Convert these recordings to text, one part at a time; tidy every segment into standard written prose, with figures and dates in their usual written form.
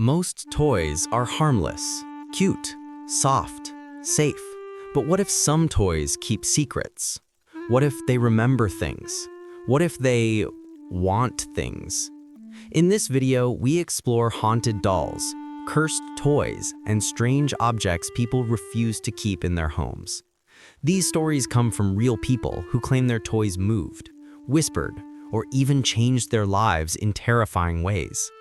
Most toys are harmless, cute, soft, safe. But what if some toys keep secrets? What if they remember things? What if they want things? In this video, we explore haunted dolls, cursed toys, and strange objects people refuse to keep in their homes. These stories come from real people who claim their toys moved, whispered, or even changed their lives in terrifying ways.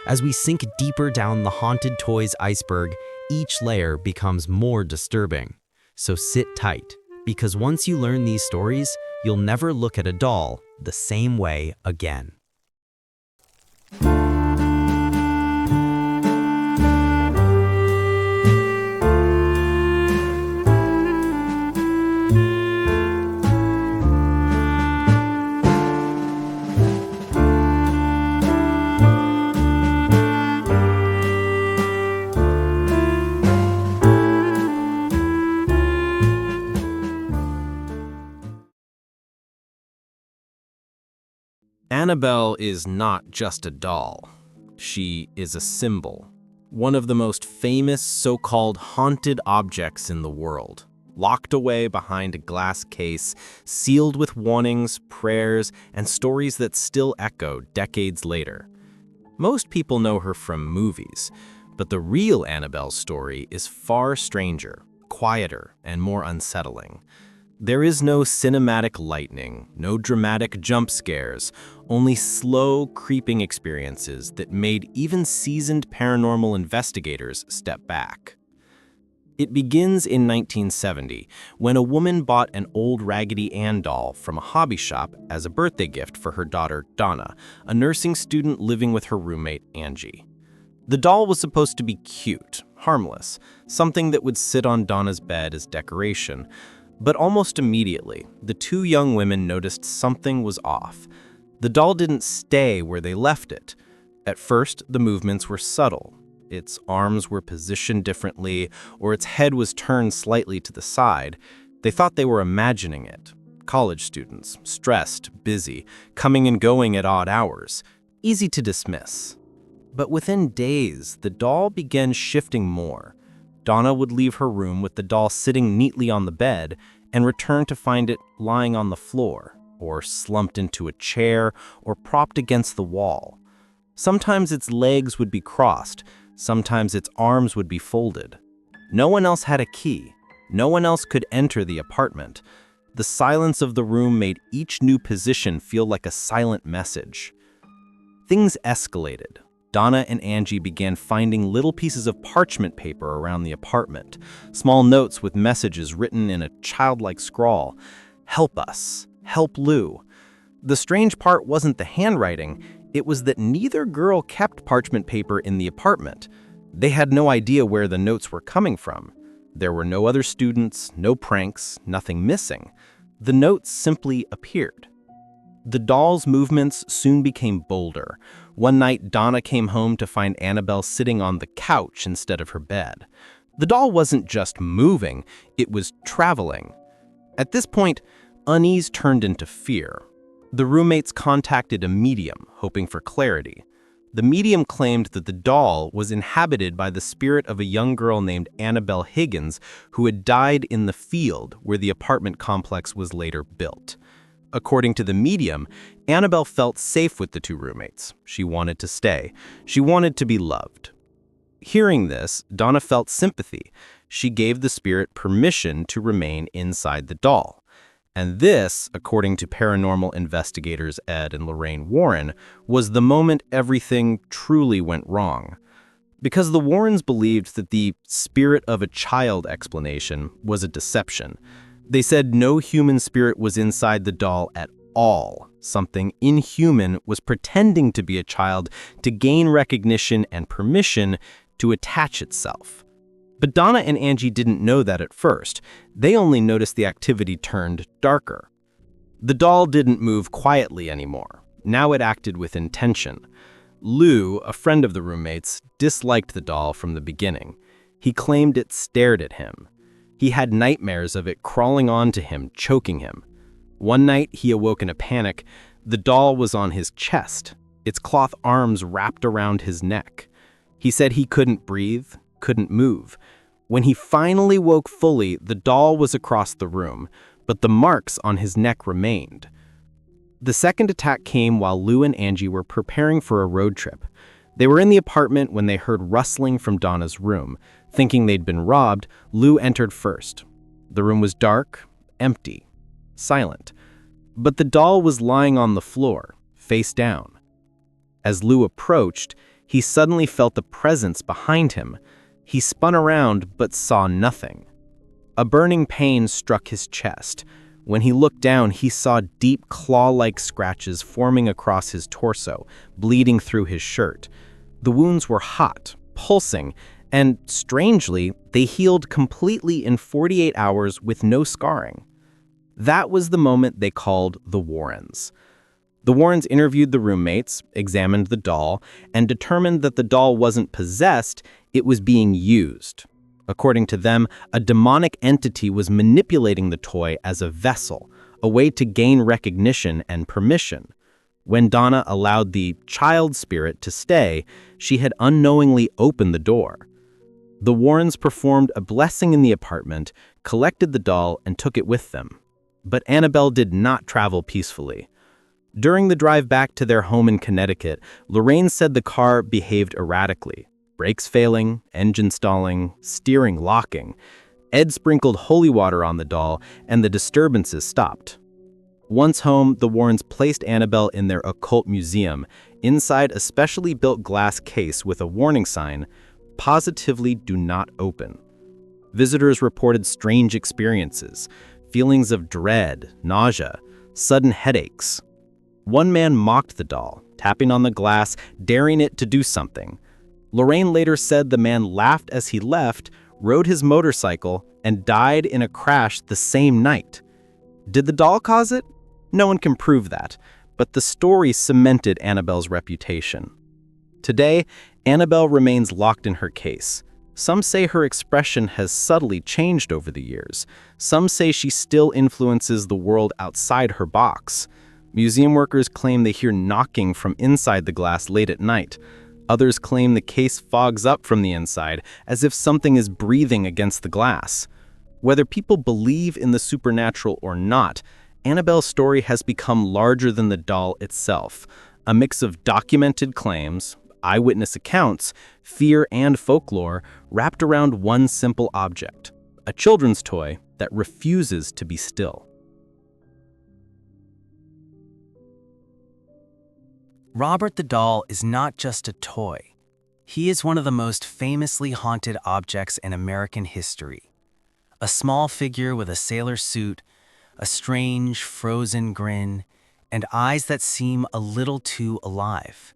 As we sink deeper down the haunted toys iceberg, each layer becomes more disturbing. So sit tight, because once you learn these stories, you'll never look at a doll the same way again. Annabelle is not just a doll. She is a symbol. One of the most famous so-called haunted objects in the world, locked away behind a glass case, sealed with warnings, prayers, and stories that still echo decades later. Most people know her from movies, but the real Annabelle story is far stranger, quieter, and more unsettling. There is no cinematic lightning, no dramatic jump scares, only slow, creeping experiences that made even seasoned paranormal investigators step back. It begins in 1970, when a woman bought an old Raggedy Ann doll from a hobby shop as a birthday gift for her daughter, Donna, a nursing student living with her roommate, Angie. The doll was supposed to be cute, harmless, something that would sit on Donna's bed as decoration. But almost immediately, the two young women noticed something was off. The doll didn't stay where they left it. At first, the movements were subtle. Its arms were positioned differently, or its head was turned slightly to the side. They thought they were imagining it. College students, stressed, busy, coming and going at odd hours. Easy to dismiss. But within days, the doll began shifting more. Donna would leave her room with the doll sitting neatly on the bed and return to find it lying on the floor, or slumped into a chair, or propped against the wall. Sometimes its legs would be crossed, sometimes its arms would be folded. No one else had a key. No one else could enter the apartment. The silence of the room made each new position feel like a silent message. Things escalated. Donna and Angie began finding little pieces of parchment paper around the apartment, small notes with messages written in a childlike scrawl. "Help us. Help Lou." The strange part wasn't the handwriting, it was that neither girl kept parchment paper in the apartment. They had no idea where the notes were coming from. There were no other students, no pranks, nothing missing. The notes simply appeared. The doll's movements soon became bolder. One night, Donna came home to find Annabelle sitting on the couch instead of her bed. The doll wasn't just moving, it was traveling. At this point, unease turned into fear. The roommates contacted a medium, hoping for clarity. The medium claimed that the doll was inhabited by the spirit of a young girl named Annabelle Higgins, who had died in the field where the apartment complex was later built. According to the medium, Annabelle felt safe with the two roommates. She wanted to stay. She wanted to be loved. Hearing this, Donna felt sympathy. She gave the spirit permission to remain inside the doll. And this, according to paranormal investigators Ed and Lorraine Warren, was the moment everything truly went wrong. Because the Warrens believed that the spirit of a child explanation was a deception. They said no human spirit was inside the doll at all. Something inhuman was pretending to be a child to gain recognition and permission to attach itself. But Donna and Angie didn't know that at first. They only noticed the activity turned darker. The doll didn't move quietly anymore. Now it acted with intention. Lou, a friend of the roommates, disliked the doll from the beginning. He claimed it stared at him. He had nightmares of it crawling onto him, choking him. One night, he awoke in a panic. The doll was on his chest, its cloth arms wrapped around his neck. He said he couldn't breathe, couldn't move. When he finally woke fully, the doll was across the room, but the marks on his neck remained. The second attack came while Lou and Angie were preparing for a road trip. They were in the apartment when they heard rustling from Donna's room. Thinking they'd been robbed, Lou entered first. The room was dark, empty, silent. But the doll was lying on the floor, face down. As Lou approached, he suddenly felt a presence behind him. He spun around but saw nothing. A burning pain struck his chest. When he looked down, he saw deep claw-like scratches forming across his torso, bleeding through his shirt. The wounds were hot, pulsing, and strangely, they healed completely in 48 hours with no scarring. That was the moment they called the Warrens. The Warrens interviewed the roommates, examined the doll, and determined that the doll wasn't possessed, it was being used. According to them, a demonic entity was manipulating the toy as a vessel, a way to gain recognition and permission. When Donna allowed the child spirit to stay, she had unknowingly opened the door. The Warrens performed a blessing in the apartment, collected the doll, and took it with them. But Annabelle did not travel peacefully. During the drive back to their home in Connecticut, Lorraine said the car behaved erratically. Brakes failing, engine stalling, steering locking. Ed sprinkled holy water on the doll, and the disturbances stopped. Once home, the Warrens placed Annabelle in their occult museum, inside a specially built glass case with a warning sign, "Positively do not open." Visitors reported strange experiences, feelings of dread, nausea, sudden headaches. One man mocked the doll, tapping on the glass, daring it to do something. Lorraine later said the man laughed as he left, rode his motorcycle, and died in a crash the same night. Did the doll cause it? No one can prove that, but the story cemented Annabelle's reputation. Today, Annabelle remains locked in her case. Some say her expression has subtly changed over the years. Some say she still influences the world outside her box. Museum workers claim they hear knocking from inside the glass late at night. Others claim the case fogs up from the inside, as if something is breathing against the glass. Whether people believe in the supernatural or not, Annabelle's story has become larger than the doll itself, a mix of documented claims, eyewitness accounts, fear, and folklore wrapped around one simple object, a children's toy that refuses to be still. Robert the doll is not just a toy. He is one of the most famously haunted objects in American history. A small figure with a sailor suit, a strange, frozen grin, and eyes that seem a little too alive.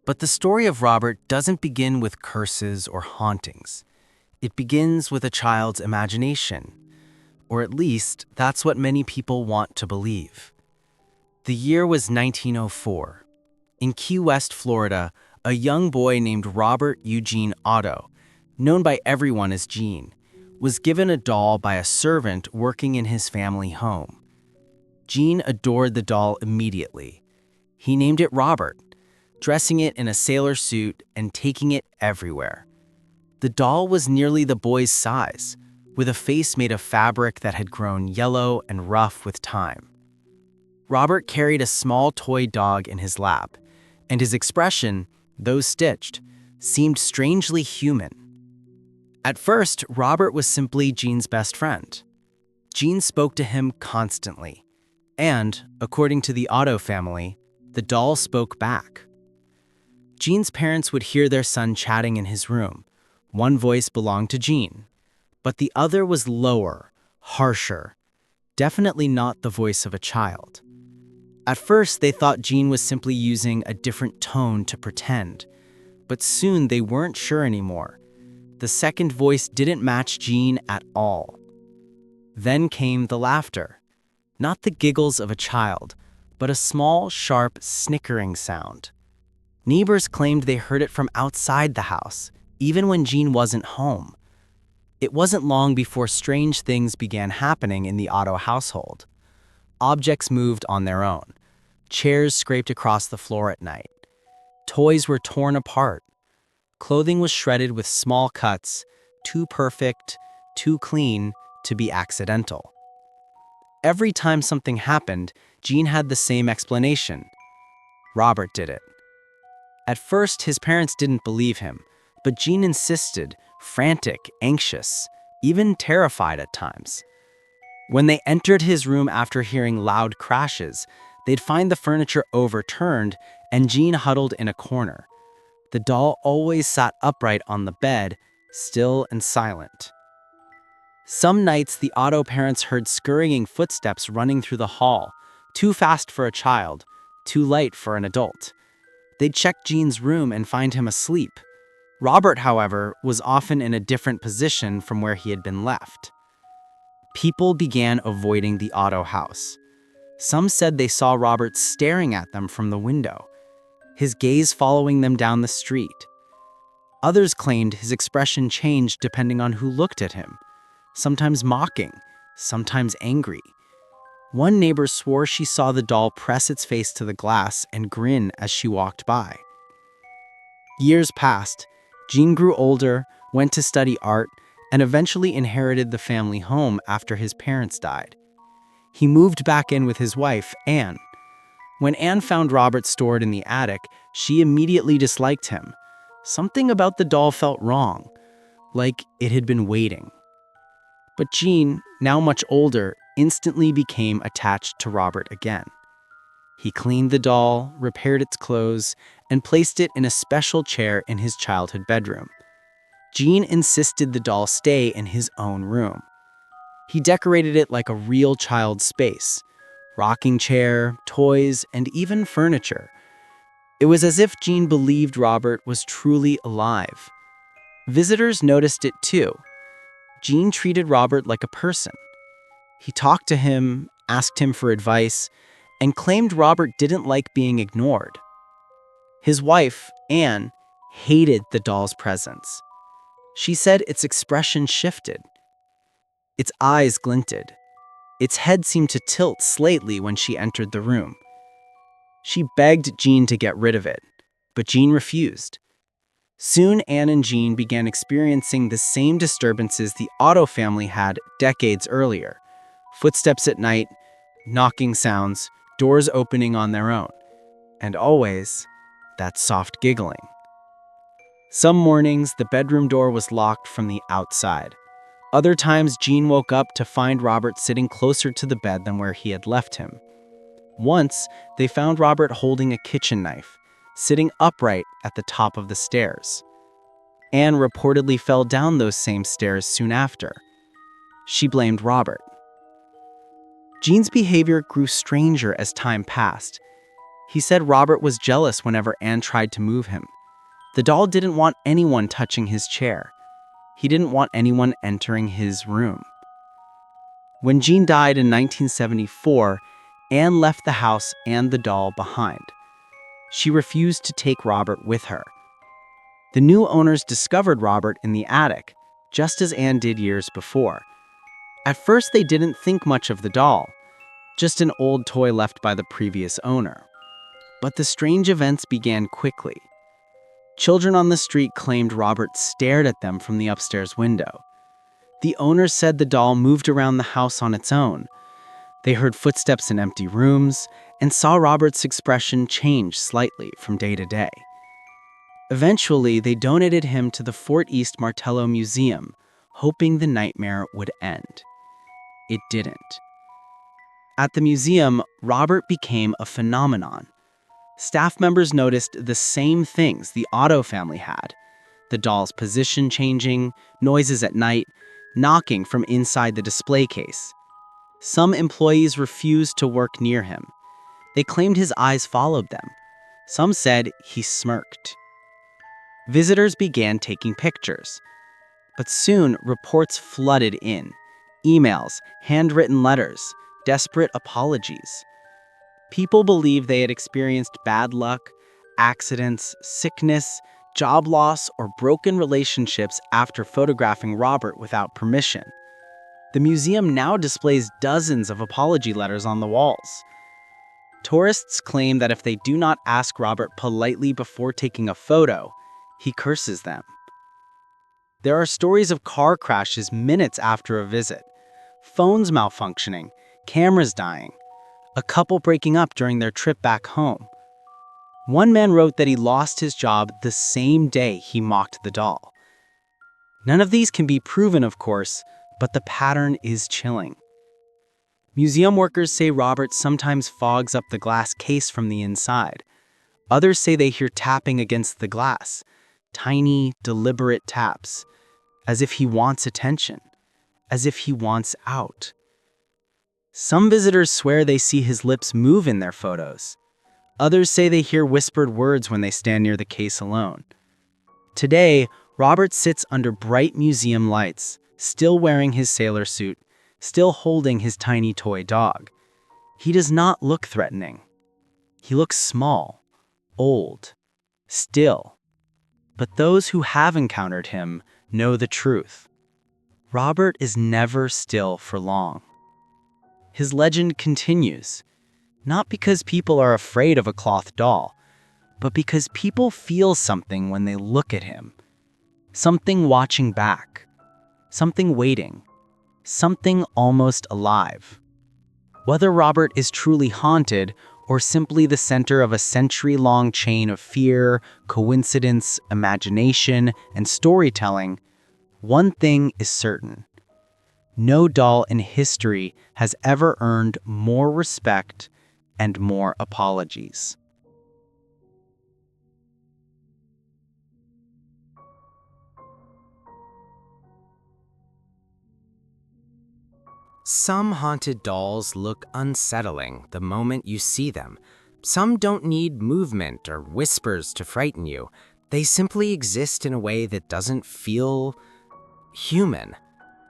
But the story of Robert doesn't begin with curses or hauntings. It begins with a child's imagination, or at least that's what many people want to believe. The year was 1904. In Key West, Florida, a young boy named Robert Eugene Otto, known by everyone as Gene, was given a doll by a servant working in his family home. Gene adored the doll immediately. He named it Robert, dressing it in a sailor suit and taking it everywhere. The doll was nearly the boy's size, with a face made of fabric that had grown yellow and rough with time. Robert carried a small toy dog in his lap, and his expression, though stitched, seemed strangely human. At first, Robert was simply Gene's best friend. Gene spoke to him constantly, and, according to the Otto family, the doll spoke back. Gene's parents would hear their son chatting in his room. One voice belonged to Gene, but the other was lower, harsher, definitely not the voice of a child. At first, they thought Gene was simply using a different tone to pretend, but soon they weren't sure anymore. The second voice didn't match Gene at all. Then came the laughter. Not the giggles of a child, but a small, sharp, snickering sound. Neighbors claimed they heard it from outside the house, even when Gene wasn't home. It wasn't long before strange things began happening in the Otto household. Objects moved on their own. Chairs scraped across the floor at night. Toys were torn apart. Clothing was shredded with small cuts, too perfect, too clean to be accidental. Every time something happened, Gene had the same explanation. Robert did it. At first, his parents didn't believe him, but Gene insisted, frantic, anxious, even terrified at times. When they entered his room after hearing loud crashes, they'd find the furniture overturned and Gene huddled in a corner. The doll always sat upright on the bed, still and silent. Some nights, the Otto parents heard scurrying footsteps running through the hall, too fast for a child, too light for an adult. They'd check Gene's room and find him asleep. Robert, however, was often in a different position from where he had been left. People began avoiding the Otto house. Some said they saw Robert staring at them from the window, his gaze following them down the street. Others claimed his expression changed depending on who looked at him, sometimes mocking, sometimes angry. One neighbor swore she saw the doll press its face to the glass and grin as she walked by. Years passed. Gene grew older, went to study art, and eventually inherited the family home after his parents died. He moved back in with his wife, Anne. When Anne found Robert stored in the attic, she immediately disliked him. Something about the doll felt wrong, like it had been waiting. But Gene, now much older, instantly became attached to Robert again. He cleaned the doll, repaired its clothes, and placed it in a special chair in his childhood bedroom. Gene insisted the doll stay in his own room. He decorated it like a real child's space: rocking chair, toys, and even furniture. It was as if Gene believed Robert was truly alive. Visitors noticed it too. Gene treated Robert like a person. He talked to him, asked him for advice, and claimed Robert didn't like being ignored. His wife, Anne, hated the doll's presence. She said its expression shifted. Its eyes glinted. Its head seemed to tilt slightly when she entered the room. She begged Gene to get rid of it, but Gene refused. Soon, Anne and Gene began experiencing the same disturbances the Otto family had decades earlier: footsteps at night, knocking sounds, doors opening on their own, and always that soft giggling. Some mornings, the bedroom door was locked from the outside. Other times, Gene woke up to find Robert sitting closer to the bed than where he had left him. Once, they found Robert holding a kitchen knife, sitting upright at the top of the stairs. Anne reportedly fell down those same stairs soon after. She blamed Robert. Gene's behavior grew stranger as time passed. He said Robert was jealous whenever Anne tried to move him. The doll didn't want anyone touching his chair. He didn't want anyone entering his room. When Gene died in 1974, Anne left the house and the doll behind. She refused to take Robert with her. The new owners discovered Robert in the attic, just as Anne did years before. At first, they didn't think much of the doll, just an old toy left by the previous owner. But the strange events began quickly. Children on the street claimed Robert stared at them from the upstairs window. The owners said the doll moved around the house on its own. They heard footsteps in empty rooms and saw Robert's expression change slightly from day to day. Eventually, they donated him to the Fort East Martello Museum, hoping the nightmare would end. It didn't. At the museum, Robert became a phenomenon. Staff members noticed the same things the Otto family had: the doll's position changing, noises at night, knocking from inside the display case. Some employees refused to work near him. They claimed his eyes followed them. Some said he smirked. Visitors began taking pictures. But soon, reports flooded in: emails, handwritten letters, desperate apologies. People believed they had experienced bad luck, accidents, sickness, job loss, or broken relationships after photographing Robert without permission. The museum now displays dozens of apology letters on the walls. Tourists claim that if they do not ask Robert politely before taking a photo, he curses them. There are stories of car crashes minutes after a visit, phones malfunctioning, cameras dying, a couple breaking up during their trip back home. One man wrote that he lost his job the same day he mocked the doll. None of these can be proven, of course, but the pattern is chilling. Museum workers say Robert sometimes fogs up the glass case from the inside. Others say they hear tapping against the glass, tiny, deliberate taps, as if he wants attention, as if he wants out. Some visitors swear they see his lips move in their photos. Others say they hear whispered words when they stand near the case alone. Today, Robert sits under bright museum lights, still wearing his sailor suit, still holding his tiny toy dog. He does not look threatening. He looks small, old, still. But those who have encountered him know the truth. Robert is never still for long. His legend continues, not because people are afraid of a cloth doll, but because people feel something when they look at him. Something watching back, something waiting, something almost alive. Whether Robert is truly haunted or simply the center of a century-long chain of fear, coincidence, imagination, and storytelling, one thing is certain. No doll in history has ever earned more respect and more apologies. Some haunted dolls look unsettling the moment you see them. Some don't need movement or whispers to frighten you. They simply exist in a way that doesn't feel human.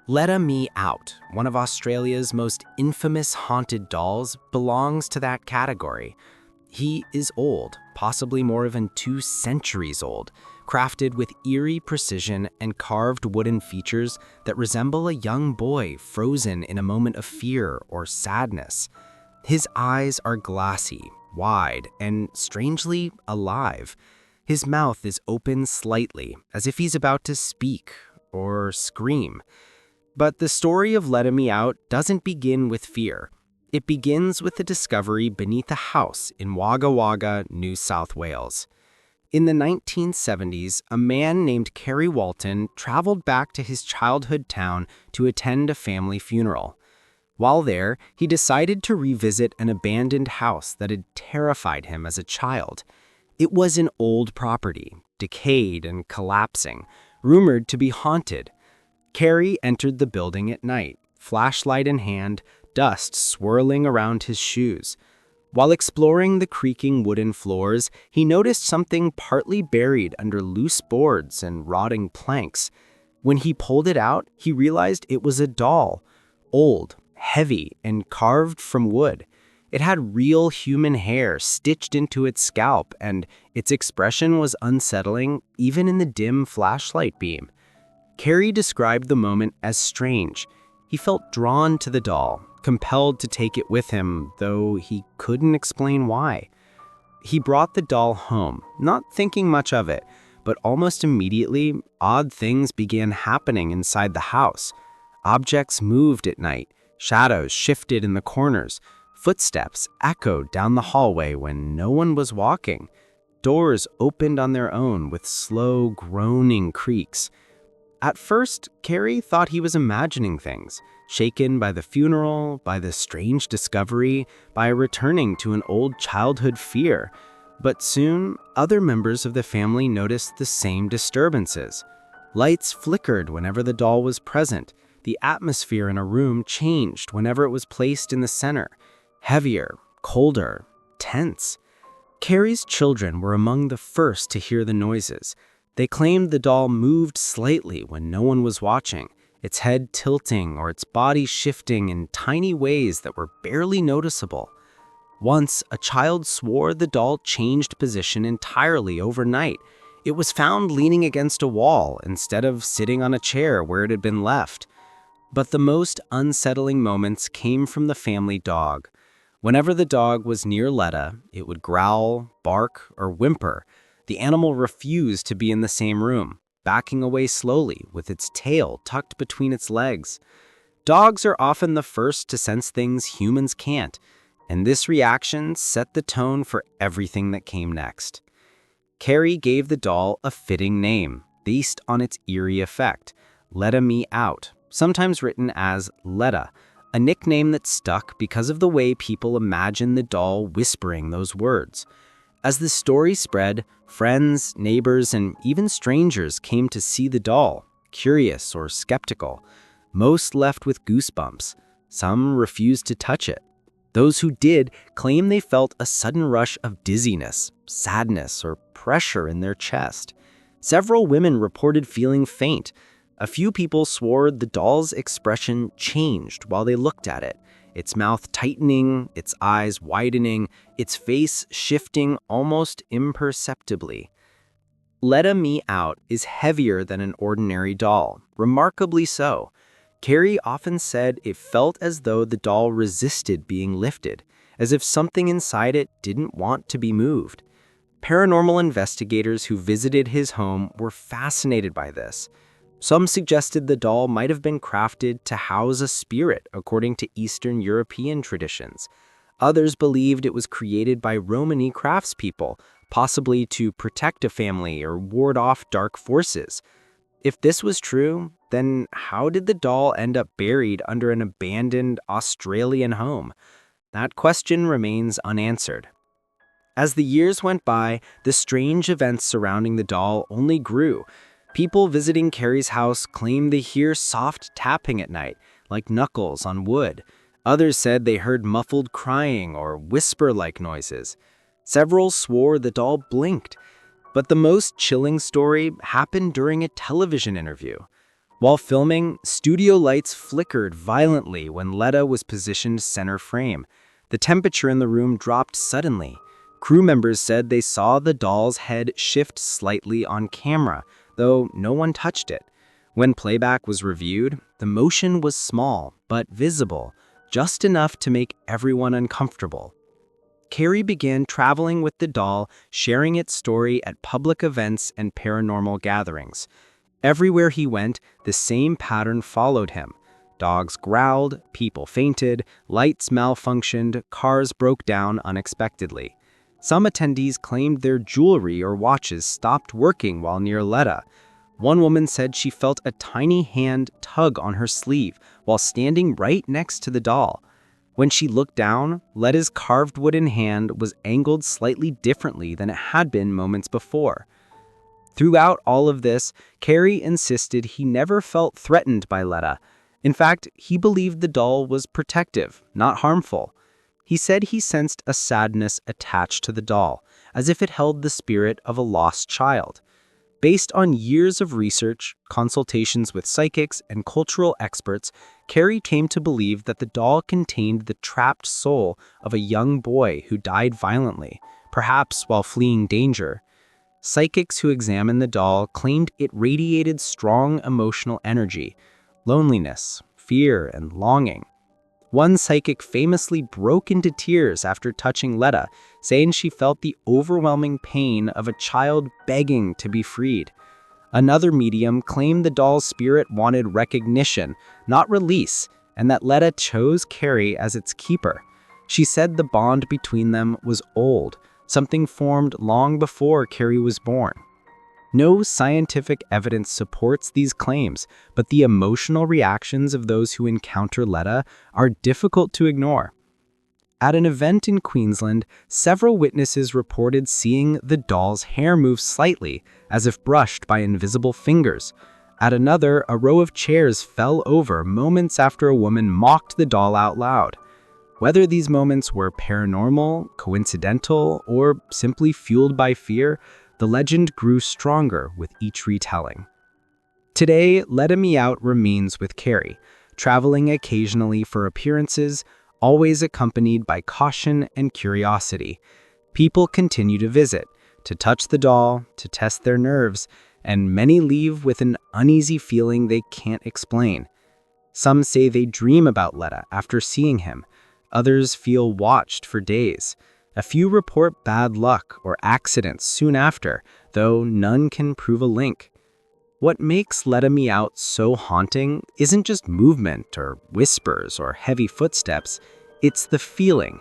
Let Me Out, one of Australia's most infamous haunted dolls, belongs to that category. He is old, possibly more than 2 centuries old, crafted with eerie precision and carved wooden features that resemble a young boy frozen in a moment of fear or sadness. His eyes are glassy, wide, and strangely alive. His mouth is open slightly, as if he's about to speak or scream. But the story of Let Me Out doesn't begin with fear. It begins with the discovery beneath a house in Wagga Wagga, New South Wales. In the 1970s, a man named Kerry Walton traveled back to his childhood town to attend a family funeral. While there, he decided to revisit an abandoned house that had terrified him as a child. It was an old property, decayed and collapsing, rumored to be haunted. Kerry entered the building at night, flashlight in hand, dust swirling around his shoes. While exploring the creaking wooden floors, he noticed something partly buried under loose boards and rotting planks. When he pulled it out, he realized it was a doll, old, heavy, and carved from wood. It had real human hair stitched into its scalp, and its expression was unsettling even in the dim flashlight beam. Kerry described the moment as strange. He felt drawn to the doll, compelled to take it with him, though he couldn't explain why. He brought the doll home, not thinking much of it, but almost immediately, odd things began happening inside the house. Objects moved at night, shadows shifted in the corners, footsteps echoed down the hallway when no one was walking. Doors opened on their own with slow, groaning creaks. At first, Kerry thought he was imagining things, shaken by the funeral, by the strange discovery, by returning to an old childhood fear. But soon, other members of the family noticed the same disturbances. Lights flickered whenever the doll was present. The atmosphere in a room changed whenever it was placed in the center. Heavier, colder, tense. Kerry's children were among the first to hear the noises. They claimed the doll moved slightly when no one was watching, its head tilting or its body shifting in tiny ways that were barely noticeable. Once, a child swore the doll changed position entirely overnight. It was found leaning against a wall instead of sitting on a chair where it had been left. But the most unsettling moments came from the family dog. Whenever the dog was near Letta, it would growl, bark, or whimper. The animal refused to be in the same room, backing away slowly with its tail tucked between its legs. Dogs are often the first to sense things humans can't, and this reaction set the tone for everything that came next. Carrie gave the doll a fitting name, based on its eerie effect, Letta Me Out, sometimes written as Letta, a nickname that stuck because of the way people imagine the doll whispering those words. As the story spread, friends, neighbors, and even strangers came to see the doll, curious or skeptical. Most left with goosebumps. Some refused to touch it. Those who did claim they felt a sudden rush of dizziness, sadness, or pressure in their chest. Several women reported feeling faint. A few people swore the doll's expression changed while they looked at it, its mouth tightening, its eyes widening, its face shifting almost imperceptibly. Letta Me Out is heavier than an ordinary doll, remarkably so. Carrie often said it felt as though the doll resisted being lifted, as if something inside it didn't want to be moved. Paranormal investigators who visited his home were fascinated by this. Some suggested the doll might have been crafted to house a spirit according to Eastern European traditions. Others believed it was created by Romani craftspeople, possibly to protect a family or ward off dark forces. If this was true, then how did the doll end up buried under an abandoned Australian home? That question remains unanswered. As the years went by, the strange events surrounding the doll only grew. People visiting Carrie's house claimed they hear soft tapping at night, like knuckles on wood. Others said they heard muffled crying or whisper-like noises. Several swore the doll blinked. But the most chilling story happened during a television interview. While filming, studio lights flickered violently when Letta was positioned center frame. The temperature in the room dropped suddenly. Crew members said they saw the doll's head shift slightly on camera, though no one touched it. When playback was reviewed, the motion was small but visible, just enough to make everyone uncomfortable. Carrie began traveling with the doll, sharing its story at public events and paranormal gatherings. Everywhere he went, the same pattern followed him. Dogs growled, people fainted, lights malfunctioned, cars broke down unexpectedly. Some attendees claimed their jewelry or watches stopped working while near Letta. One woman said she felt a tiny hand tug on her sleeve while standing right next to the doll. When she looked down, Letta's carved wooden hand was angled slightly differently than it had been moments before. Throughout all of this, Carrie insisted he never felt threatened by Letta. In fact, he believed the doll was protective, not harmful. He said he sensed a sadness attached to the doll, as if it held the spirit of a lost child. Based on years of research, consultations with psychics, and cultural experts, Carrie came to believe that the doll contained the trapped soul of a young boy who died violently, perhaps while fleeing danger. Psychics who examined the doll claimed it radiated strong emotional energy, loneliness, fear, and longing. One psychic famously broke into tears after touching Letta, saying she felt the overwhelming pain of a child begging to be freed. Another medium claimed the doll's spirit wanted recognition, not release, and that Letta chose Carrie as its keeper. She said the bond between them was old, something formed long before Carrie was born. No scientific evidence supports these claims, but the emotional reactions of those who encounter Letta are difficult to ignore. At an event in Queensland, several witnesses reported seeing the doll's hair move slightly, as if brushed by invisible fingers. At another, a row of chairs fell over moments after a woman mocked the doll out loud. Whether these moments were paranormal, coincidental, or simply fueled by fear, the legend grew stronger with each retelling. Today, Letta Me Out remains with Carrie, traveling occasionally for appearances, always accompanied by caution and curiosity. People continue to visit, to touch the doll, to test their nerves, and many leave with an uneasy feeling they can't explain. Some say they dream about Letta after seeing him. Others feel watched for days. A few report bad luck or accidents soon after, though none can prove a link. What makes Let Me Out so haunting isn't just movement or whispers or heavy footsteps, it's the feeling,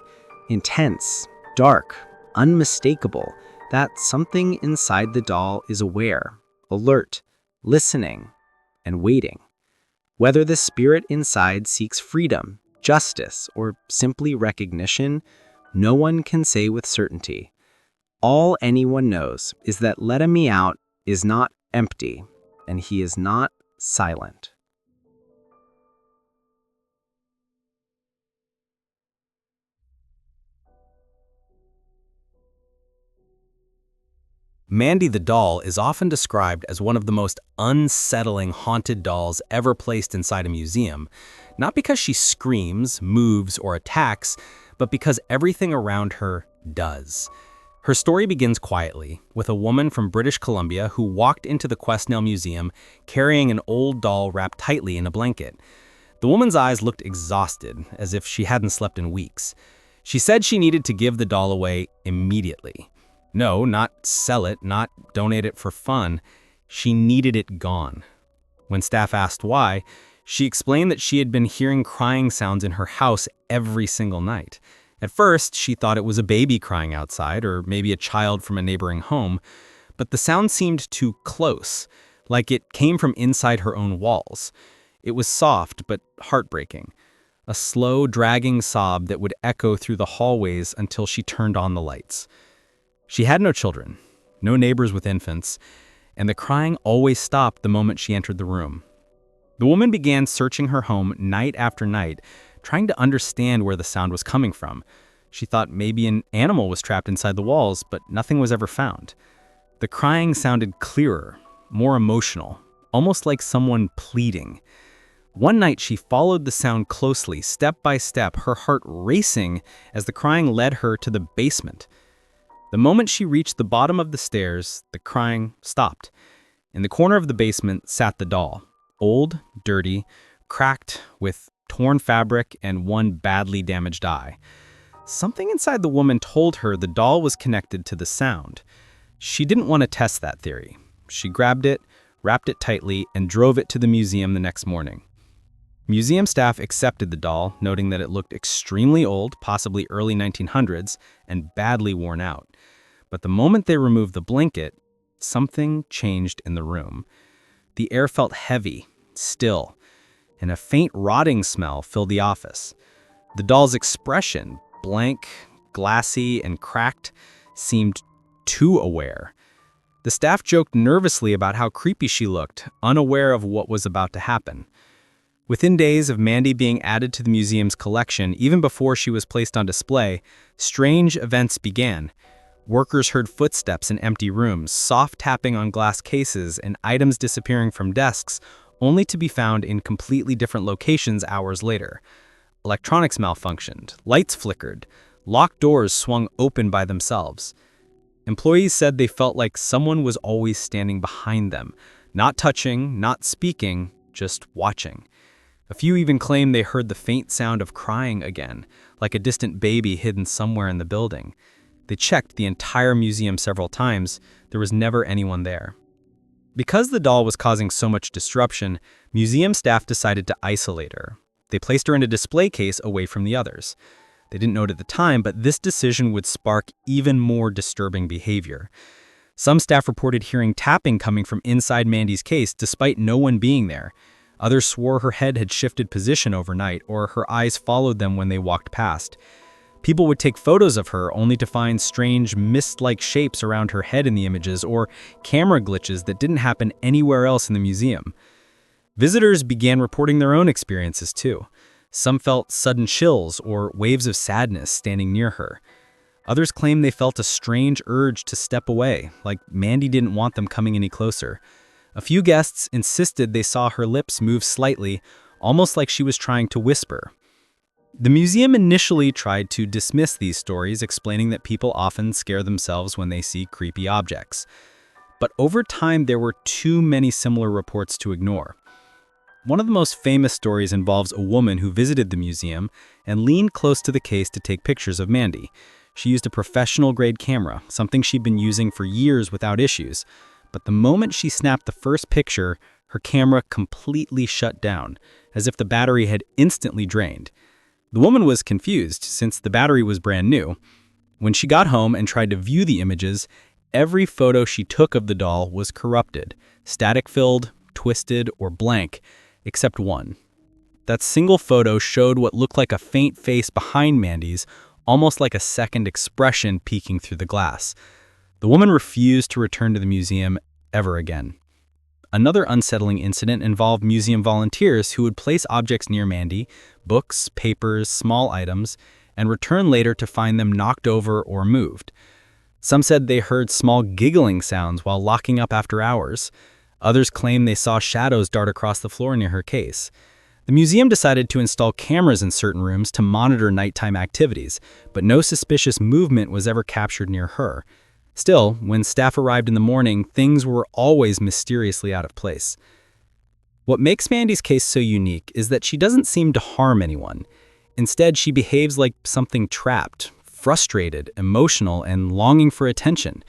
intense, dark, unmistakable, that something inside the doll is aware, alert, listening, and waiting. Whether the spirit inside seeks freedom, justice, or simply recognition, no one can say with certainty. All anyone knows is that Let Me Out is not empty, and he is not silent. Mandy the doll is often described as one of the most unsettling haunted dolls ever placed inside a museum, not because she screams, moves, or attacks, but because everything around her does. Her story begins quietly, with a woman from British Columbia who walked into the Quesnel Museum carrying an old doll wrapped tightly in a blanket. The woman's eyes looked exhausted, as if she hadn't slept in weeks. She said she needed to give the doll away immediately. No, not sell it, not donate it for fun. She needed it gone. When staff asked why, she explained that she had been hearing crying sounds in her house every single night. At first, she thought it was a baby crying outside, or maybe a child from a neighboring home, but the sound seemed too close, like it came from inside her own walls. It was soft, but heartbreaking. A slow, dragging sob that would echo through the hallways until she turned on the lights. She had no children, no neighbors with infants, and the crying always stopped the moment she entered the room. The woman began searching her home night after night, trying to understand where the sound was coming from. She thought maybe an animal was trapped inside the walls, but nothing was ever found. The crying sounded clearer, more emotional, almost like someone pleading. One night she followed the sound closely, step by step, her heart racing as the crying led her to the basement. The moment she reached the bottom of the stairs, the crying stopped. In the corner of the basement sat the doll, old, dirty, cracked, with torn fabric and one badly damaged eye. Something inside the woman told her the doll was connected to the sound. She didn't want to test that theory. She grabbed it, wrapped it tightly, and drove it to the museum the next morning. Museum staff accepted the doll, noting that it looked extremely old, possibly early 1900s, and badly worn out. But the moment they removed the blanket, something changed in the room. The air felt heavy, still, and a faint rotting smell filled the office. The doll's expression, blank, glassy, and cracked, seemed too aware. The staff joked nervously about how creepy she looked, unaware of what was about to happen. Within days of Mandy being added to the museum's collection, even before she was placed on display, strange events began. Workers heard footsteps in empty rooms, soft tapping on glass cases, and items disappearing from desks, only to be found in completely different locations hours later. Electronics malfunctioned, lights flickered, locked doors swung open by themselves. Employees said they felt like someone was always standing behind them, not touching, not speaking, just watching. A few even claimed they heard the faint sound of crying again, like a distant baby hidden somewhere in the building. They checked the entire museum several times. There was never anyone there. Because the doll was causing so much disruption, museum staff decided to isolate her. They placed her in a display case away from the others. They didn't know it at the time, but this decision would spark even more disturbing behavior. Some staff reported hearing tapping coming from inside Mandy's case despite no one being there. Others swore her head had shifted position overnight, or her eyes followed them when they walked past. People would take photos of her only to find strange mist-like shapes around her head in the images, or camera glitches that didn't happen anywhere else in the museum. Visitors began reporting their own experiences too. Some felt sudden chills or waves of sadness standing near her. Others claimed they felt a strange urge to step away, like Mandy didn't want them coming any closer. A few guests insisted they saw her lips move slightly, almost like she was trying to whisper. The museum initially tried to dismiss these stories, explaining that people often scare themselves when they see creepy objects. But over time, there were too many similar reports to ignore. One of the most famous stories involves a woman who visited the museum and leaned close to the case to take pictures of Mandy. She used a professional-grade camera, something she'd been using for years without issues. But the moment she snapped the first picture, her camera completely shut down, as if the battery had instantly drained. The woman was confused, since the battery was brand new. When she got home and tried to view the images, every photo she took of the doll was corrupted, static-filled, twisted, or blank, except one. That single photo showed what looked like a faint face behind Mandy's, almost like a second expression peeking through the glass. The woman refused to return to the museum ever again. Another unsettling incident involved museum volunteers who would place objects near Mandy, books, papers, small items, and return later to find them knocked over or moved. Some said they heard small giggling sounds while locking up after hours. Others claimed they saw shadows dart across the floor near her case. The museum decided to install cameras in certain rooms to monitor nighttime activities, but no suspicious movement was ever captured near her. Still, when staff arrived in the morning, things were always mysteriously out of place. What makes Mandy's case so unique is that she doesn't seem to harm anyone. Instead, she behaves like something trapped, frustrated, emotional, and longing for attention.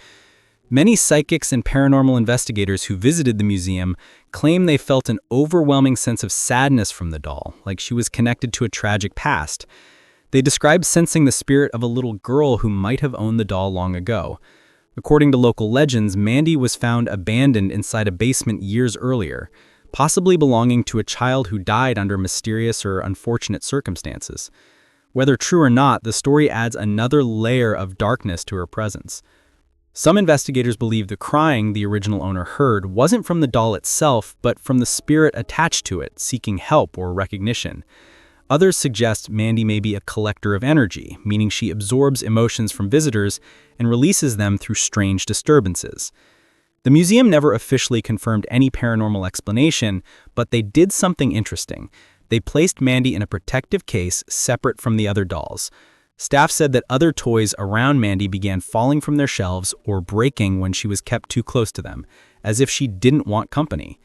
Many psychics and paranormal investigators who visited the museum claim they felt an overwhelming sense of sadness from the doll, like she was connected to a tragic past. They described sensing the spirit of a little girl who might have owned the doll long ago. According to local legends, Mandy was found abandoned inside a basement years earlier, possibly belonging to a child who died under mysterious or unfortunate circumstances. Whether true or not, the story adds another layer of darkness to her presence. Some investigators believe the crying the original owner heard wasn't from the doll itself, but from the spirit attached to it, seeking help or recognition. Others suggest Mandy may be a collector of energy, meaning she absorbs emotions from visitors and releases them through strange disturbances. The museum never officially confirmed any paranormal explanation, but they did something interesting. They placed Mandy in a protective case separate from the other dolls. Staff said that other toys around Mandy began falling from their shelves or breaking when she was kept too close to them, as if she didn't want company.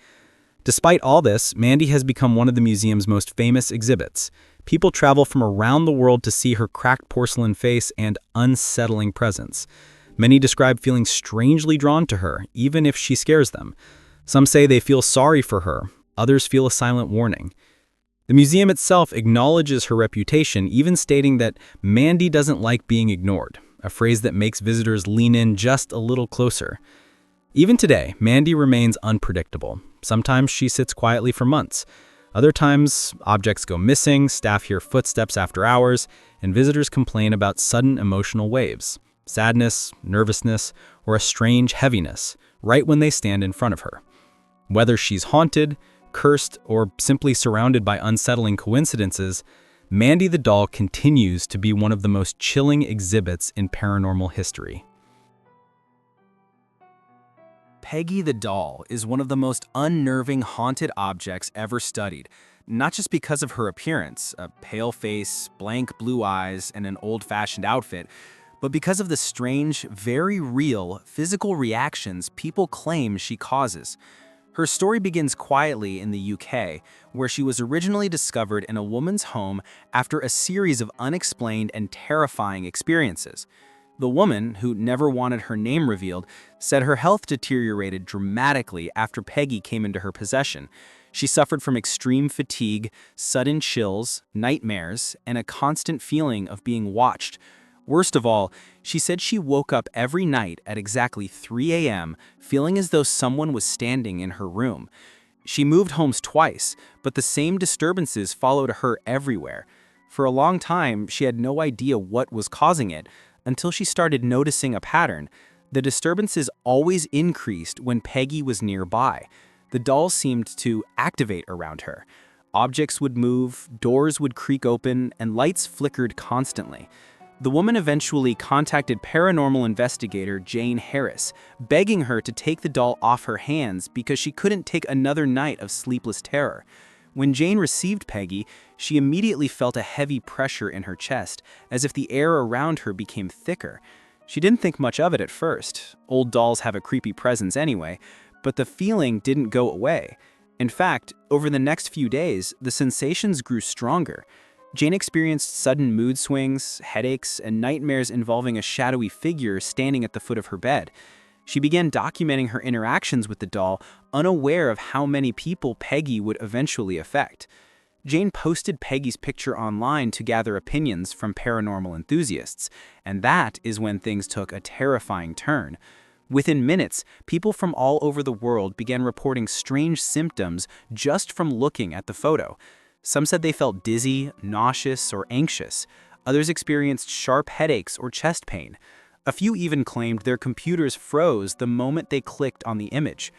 Despite all this, Mandy has become one of the museum's most famous exhibits. People travel from around the world to see her cracked porcelain face and unsettling presence. Many describe feeling strangely drawn to her, even if she scares them. Some say they feel sorry for her, others feel a silent warning. The museum itself acknowledges her reputation, even stating that Mandy doesn't like being ignored, a phrase that makes visitors lean in just a little closer. Even today, Mandy remains unpredictable. Sometimes she sits quietly for months. Other times, objects go missing, staff hear footsteps after hours, and visitors complain about sudden emotional waves, sadness, nervousness, or a strange heaviness, right when they stand in front of her. Whether she's haunted, cursed, or simply surrounded by unsettling coincidences, Mandy the doll continues to be one of the most chilling exhibits in paranormal history. Peggy the doll is one of the most unnerving haunted objects ever studied, not just because of her appearance, a pale face, blank blue eyes, and an old-fashioned outfit, but because of the strange, very real physical reactions people claim she causes. Her story begins quietly in the UK, where she was originally discovered in a woman's home after a series of unexplained and terrifying experiences. The woman, who never wanted her name revealed, said her health deteriorated dramatically after Peggy came into her possession. She suffered from extreme fatigue, sudden chills, nightmares, and a constant feeling of being watched. Worst of all, she said she woke up every night at exactly 3 a.m. feeling as though someone was standing in her room. She moved homes twice, but the same disturbances followed her everywhere. For a long time, she had no idea what was causing it, until she started noticing a pattern. The disturbances always increased when Peggy was nearby. The doll seemed to activate around her. Objects would move, doors would creak open, and lights flickered constantly. The woman eventually contacted paranormal investigator Jane Harris, begging her to take the doll off her hands because she couldn't take another night of sleepless terror. When Jane received Peggy, she immediately felt a heavy pressure in her chest, as if the air around her became thicker. She didn't think much of it at first. Old dolls have a creepy presence anyway, but the feeling didn't go away. In fact, over the next few days, the sensations grew stronger. Jane experienced sudden mood swings, headaches, and nightmares involving a shadowy figure standing at the foot of her bed. She began documenting her interactions with the doll, unaware of how many people Peggy would eventually affect. Jane posted Peggy's picture online to gather opinions from paranormal enthusiasts, and that is when things took a terrifying turn. Within minutes, people from all over the world began reporting strange symptoms just from looking at the photo. Some said they felt dizzy, nauseous, or anxious. Others experienced sharp headaches or chest pain. A few even claimed their computers froze the moment they clicked on the image.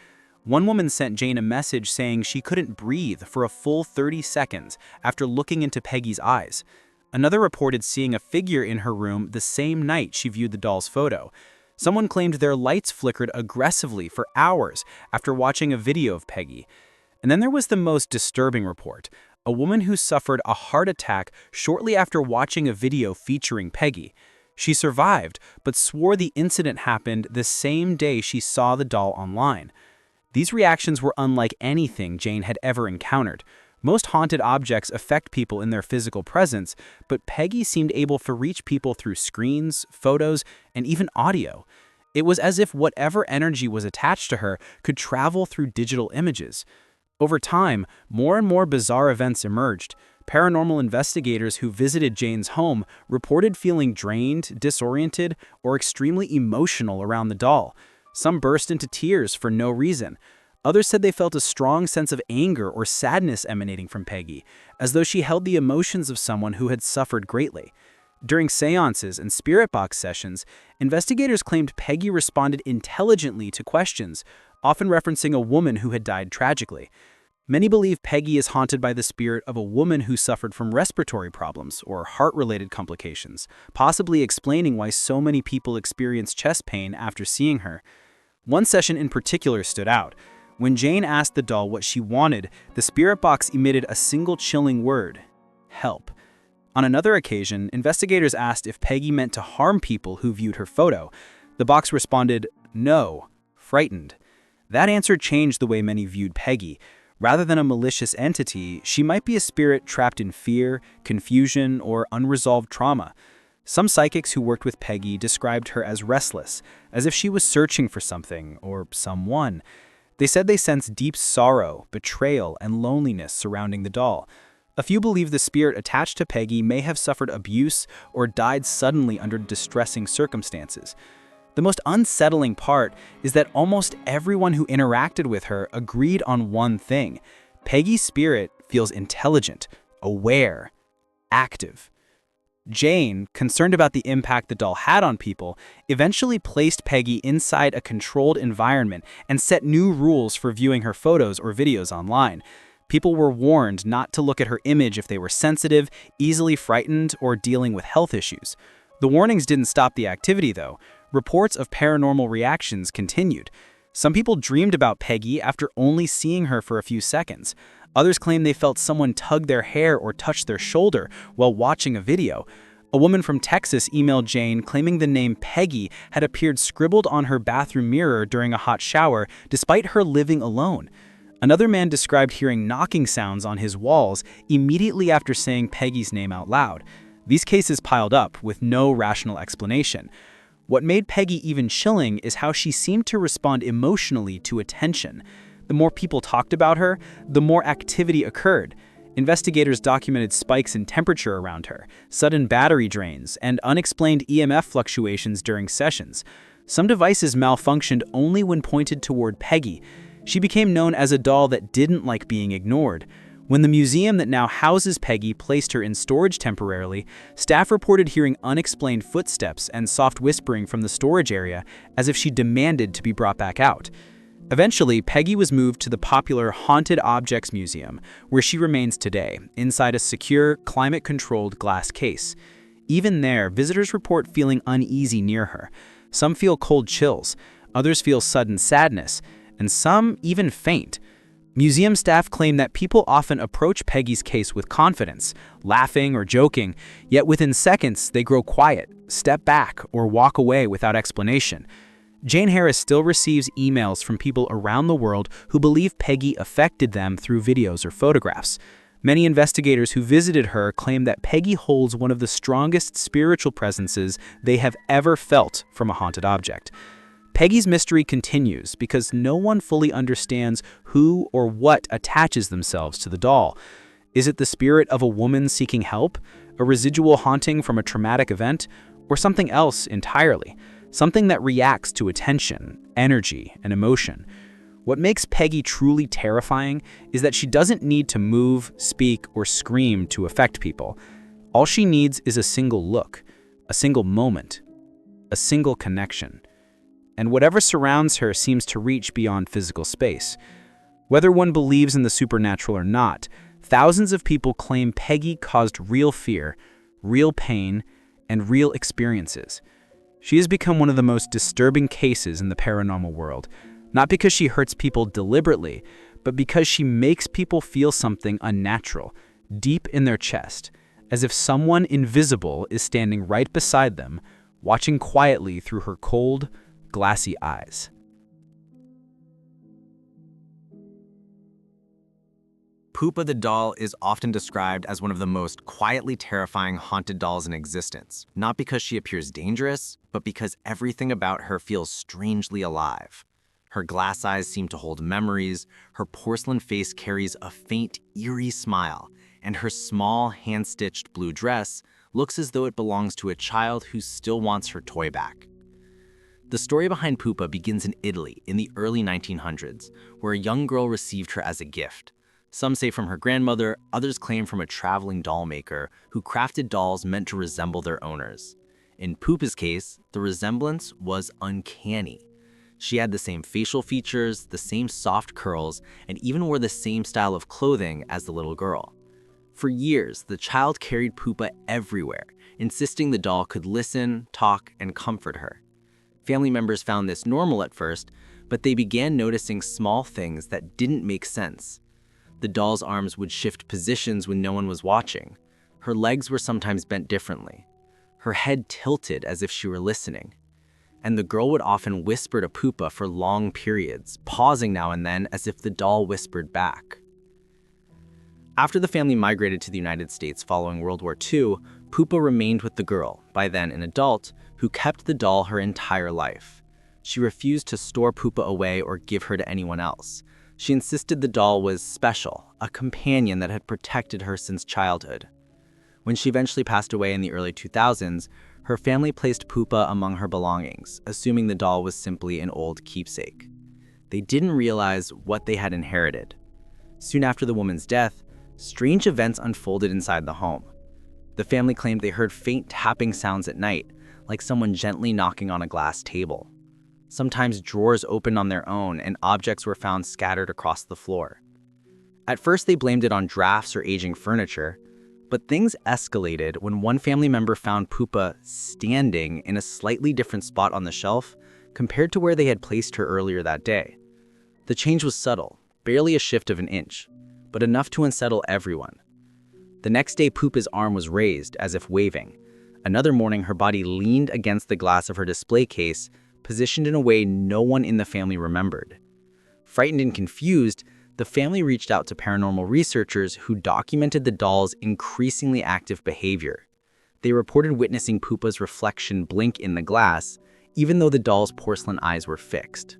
One woman sent Jane a message saying she couldn't breathe for a full 30 seconds after looking into Peggy's eyes. Another reported seeing a figure in her room the same night she viewed the doll's photo. Someone claimed their lights flickered aggressively for hours after watching a video of Peggy. And then there was the most disturbing report. A woman who suffered a heart attack shortly after watching a video featuring Peggy. She survived, but swore the incident happened the same day she saw the doll online. These reactions were unlike anything Jane had ever encountered. Most haunted objects affect people in their physical presence, but Peggy seemed able to reach people through screens, photos, and even audio. It was as if whatever energy was attached to her could travel through digital images. Over time, more and more bizarre events emerged. Paranormal investigators who visited Jane's home reported feeling drained, disoriented, or extremely emotional around the doll. Some burst into tears for no reason. Others said they felt a strong sense of anger or sadness emanating from Peggy, as though she held the emotions of someone who had suffered greatly. During seances and spirit box sessions, investigators claimed Peggy responded intelligently to questions, often referencing a woman who had died tragically. Many believe Peggy is haunted by the spirit of a woman who suffered from respiratory problems or heart-related complications, possibly explaining why so many people experience chest pain after seeing her. One session in particular stood out. When Jane asked the doll what she wanted, the spirit box emitted a single chilling word: help. On another occasion, investigators asked if Peggy meant to harm people who viewed her photo. The box responded, no, frightened. That answer changed the way many viewed Peggy. Rather than a malicious entity, she might be a spirit trapped in fear, confusion, or unresolved trauma. Some psychics who worked with Peggy described her as restless, as if she was searching for something or someone. They said they sensed deep sorrow, betrayal, and loneliness surrounding the doll. A few believe the spirit attached to Peggy may have suffered abuse or died suddenly under distressing circumstances. The most unsettling part is that almost everyone who interacted with her agreed on one thing: Peggy's spirit feels intelligent, aware, active. Jane, concerned about the impact the doll had on people, eventually placed Peggy inside a controlled environment and set new rules for viewing her photos or videos online. People were warned not to look at her image if they were sensitive, easily frightened, or dealing with health issues. The warnings didn't stop the activity, though. Reports of paranormal reactions continued. Some people dreamed about Peggy after only seeing her for a few seconds. Others claimed they felt someone tug their hair or touch their shoulder while watching a video. A woman from Texas emailed Jane claiming the name Peggy had appeared scribbled on her bathroom mirror during a hot shower, despite her living alone. Another man described hearing knocking sounds on his walls immediately after saying Peggy's name out loud. These cases piled up with no rational explanation. What made Peggy even chilling is how she seemed to respond emotionally to attention. The more people talked about her, the more activity occurred. Investigators documented spikes in temperature around her, sudden battery drains, and unexplained EMF fluctuations during sessions. Some devices malfunctioned only when pointed toward Peggy. She became known as a doll that didn't like being ignored. When the museum that now houses Peggy placed her in storage temporarily, staff reported hearing unexplained footsteps and soft whispering from the storage area as if she demanded to be brought back out. Eventually, Peggy was moved to the popular Haunted Objects Museum, where she remains today, inside a secure, climate-controlled glass case. Even there, visitors report feeling uneasy near her. Some feel cold chills, others feel sudden sadness, and some even faint. Museum staff claim that people often approach Peggy's case with confidence, laughing or joking, yet within seconds they grow quiet, step back, or walk away without explanation. Jane Harris still receives emails from people around the world who believe Peggy affected them through videos or photographs. Many investigators who visited her claim that Peggy holds one of the strongest spiritual presences they have ever felt from a haunted object. Peggy's mystery continues because no one fully understands who or what attaches themselves to the doll. Is it the spirit of a woman seeking help, a residual haunting from a traumatic event, or something else entirely? Something that reacts to attention, energy, and emotion. What makes Peggy truly terrifying is that she doesn't need to move, speak, or scream to affect people. All she needs is a single look, a single moment, a single connection. And whatever surrounds her seems to reach beyond physical space. Whether one believes in the supernatural or not, thousands of people claim Peggy caused real fear, real pain, and real experiences. She has become one of the most disturbing cases in the paranormal world, not because she hurts people deliberately, but because she makes people feel something unnatural, deep in their chest, as if someone invisible is standing right beside them, watching quietly through her cold, glassy eyes. Pupa the doll is often described as one of the most quietly terrifying haunted dolls in existence, not because she appears dangerous, but because everything about her feels strangely alive. Her glass eyes seem to hold memories, her porcelain face carries a faint, eerie smile, and her small, hand-stitched blue dress looks as though it belongs to a child who still wants her toy back. The story behind Pupa begins in Italy in the early 1900s, where a young girl received her as a gift. Some say from her grandmother, others claim from a traveling doll maker who crafted dolls meant to resemble their owners. In Pupa's case, the resemblance was uncanny. She had the same facial features, the same soft curls, and even wore the same style of clothing as the little girl. For years, the child carried Pupa everywhere, insisting the doll could listen, talk, and comfort her. Family members found this normal at first, but they began noticing small things that didn't make sense. The doll's arms would shift positions when no one was watching. Her legs were sometimes bent differently. Her head tilted as if she were listening. And the girl would often whisper to Pupa for long periods, pausing now and then as if the doll whispered back. After the family migrated to the United States following World War II, Pupa remained with the girl, by then an adult, who kept the doll her entire life. She refused to store Pupa away or give her to anyone else. She insisted the doll was special, a companion that had protected her since childhood. When she eventually passed away in the early 2000s, her family placed Pupa among her belongings, assuming the doll was simply an old keepsake. They didn't realize what they had inherited. Soon after the woman's death, strange events unfolded inside the home. The family claimed they heard faint tapping sounds at night, like someone gently knocking on a glass table. Sometimes drawers opened on their own and objects were found scattered across the floor. At first they blamed it on drafts or aging furniture, but things escalated when one family member found Pupa standing in a slightly different spot on the shelf compared to where they had placed her earlier that day. The change was subtle, barely a shift of an inch, but enough to unsettle everyone. The next day, Pupa's arm was raised, as if waving. Another morning, her body leaned against the glass of her display case, positioned in a way no one in the family remembered. Frightened and confused, the family reached out to paranormal researchers who documented the doll's increasingly active behavior. They reported witnessing Pupa's reflection blink in the glass, even though the doll's porcelain eyes were fixed.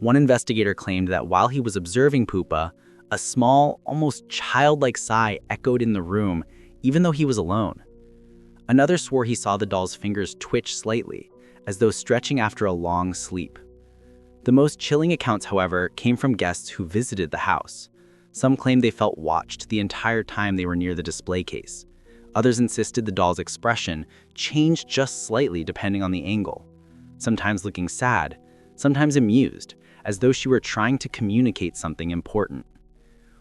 One investigator claimed that while he was observing Pupa, a small, almost childlike sigh echoed in the room, even though he was alone. Another swore he saw the doll's fingers twitch slightly, as though stretching after a long sleep. The most chilling accounts, however, came from guests who visited the house. Some claimed they felt watched the entire time they were near the display case. Others insisted the doll's expression changed just slightly depending on the angle, sometimes looking sad, sometimes amused, as though she were trying to communicate something important.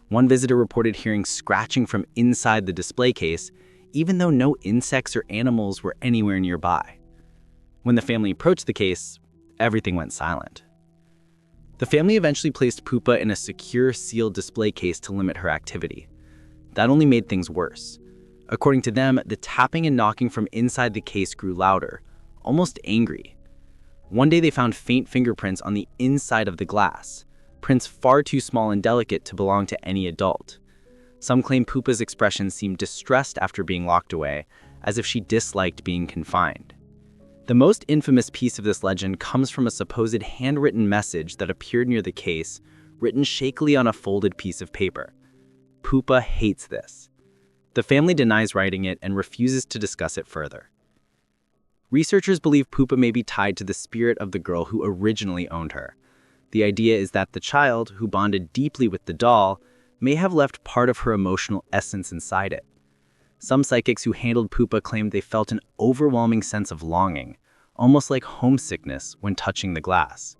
One visitor reported hearing scratching from inside the display case, even though no insects or animals were anywhere nearby. When the family approached the case, everything went silent. The family eventually placed Pupa in a secure, sealed display case to limit her activity. That only made things worse. According to them, the tapping and knocking from inside the case grew louder, almost angry. One day they found faint fingerprints on the inside of the glass, prints far too small and delicate to belong to any adult. Some claim Pupa's expression seemed distressed after being locked away, as if she disliked being confined. The most infamous piece of this legend comes from a supposed handwritten message that appeared near the case, written shakily on a folded piece of paper. Pupa hates this. The family denies writing it and refuses to discuss it further. Researchers believe Pupa may be tied to the spirit of the girl who originally owned her. The idea is that the child, who bonded deeply with the doll, may have left part of her emotional essence inside it. Some psychics who handled Pupa claimed they felt an overwhelming sense of longing, almost like homesickness, when touching the glass.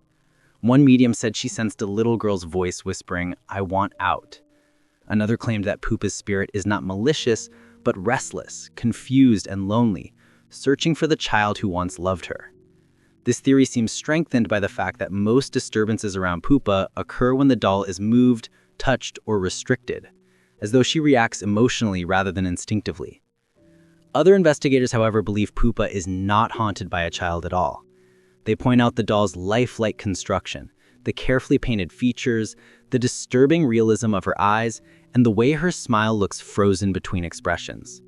One medium said she sensed a little girl's voice whispering, "I want out." Another claimed that Pupa's spirit is not malicious, but restless, confused, and lonely, searching for the child who once loved her. This theory seems strengthened by the fact that most disturbances around Pupa occur when the doll is moved, touched, or restricted, as though she reacts emotionally rather than instinctively. Other investigators, however, believe Pupa is not haunted by a child at all. They point out the doll's lifelike construction, the carefully painted features, the disturbing realism of her eyes, and the way her smile looks frozen between expressions,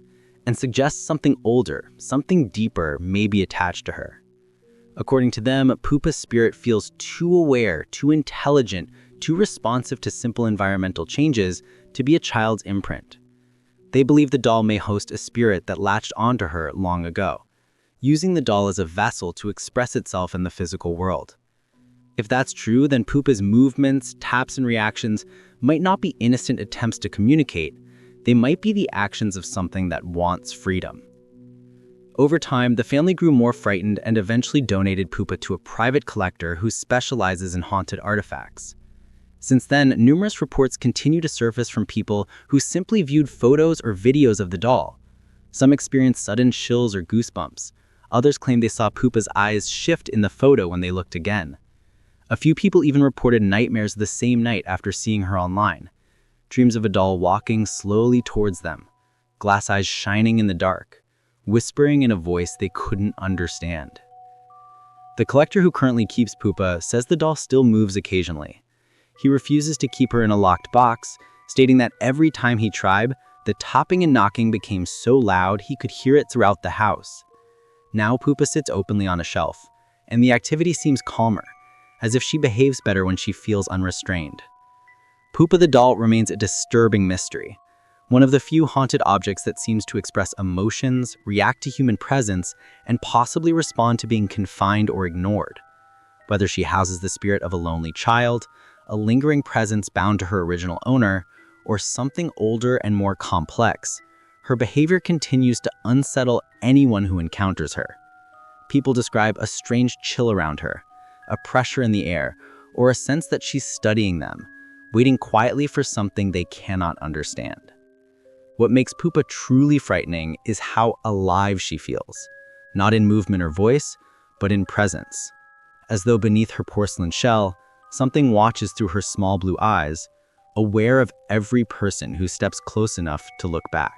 and suggests something older, something deeper may be attached to her. According to them, Pupa's spirit feels too aware, too intelligent, too responsive to simple environmental changes to be a child's imprint. They believe the doll may host a spirit that latched onto her long ago, using the doll as a vessel to express itself in the physical world. If that's true, then Pupa's movements, taps, and reactions might not be innocent attempts to communicate. They might be the actions of something that wants freedom. Over time, the family grew more frightened and eventually donated Pupa to a private collector who specializes in haunted artifacts. Since then, numerous reports continue to surface from people who simply viewed photos or videos of the doll. Some experienced sudden chills or goosebumps. Others claim they saw Pupa's eyes shift in the photo when they looked again. A few people even reported nightmares the same night after seeing her online. Dreams of a doll walking slowly towards them, glass eyes shining in the dark, whispering in a voice they couldn't understand. The collector who currently keeps Pupa says the doll still moves occasionally. He refuses to keep her in a locked box, stating that every time he tried, the tapping and knocking became so loud he could hear it throughout the house. Now Pupa sits openly on a shelf, and the activity seems calmer, as if she behaves better when she feels unrestrained. Pupa the doll remains a disturbing mystery, one of the few haunted objects that seems to express emotions, react to human presence, and possibly respond to being confined or ignored. Whether she houses the spirit of a lonely child, a lingering presence bound to her original owner, or something older and more complex, her behavior continues to unsettle anyone who encounters her. People describe a strange chill around her, a pressure in the air, or a sense that she's studying them, waiting quietly for something they cannot understand. What makes Pupa truly frightening is how alive she feels, not in movement or voice, but in presence. As though beneath her porcelain shell, something watches through her small blue eyes, aware of every person who steps close enough to look back.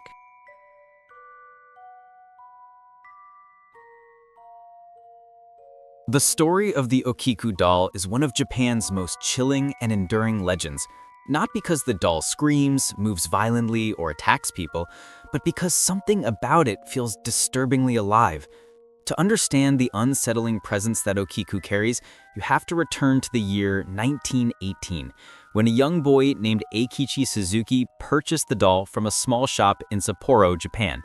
The story of the Okiku doll is one of Japan's most chilling and enduring legends, not because the doll screams, moves violently, or attacks people, but because something about it feels disturbingly alive. To understand the unsettling presence that Okiku carries, you have to return to the year 1918, when a young boy named Eikichi Suzuki purchased the doll from a small shop in Sapporo, Japan.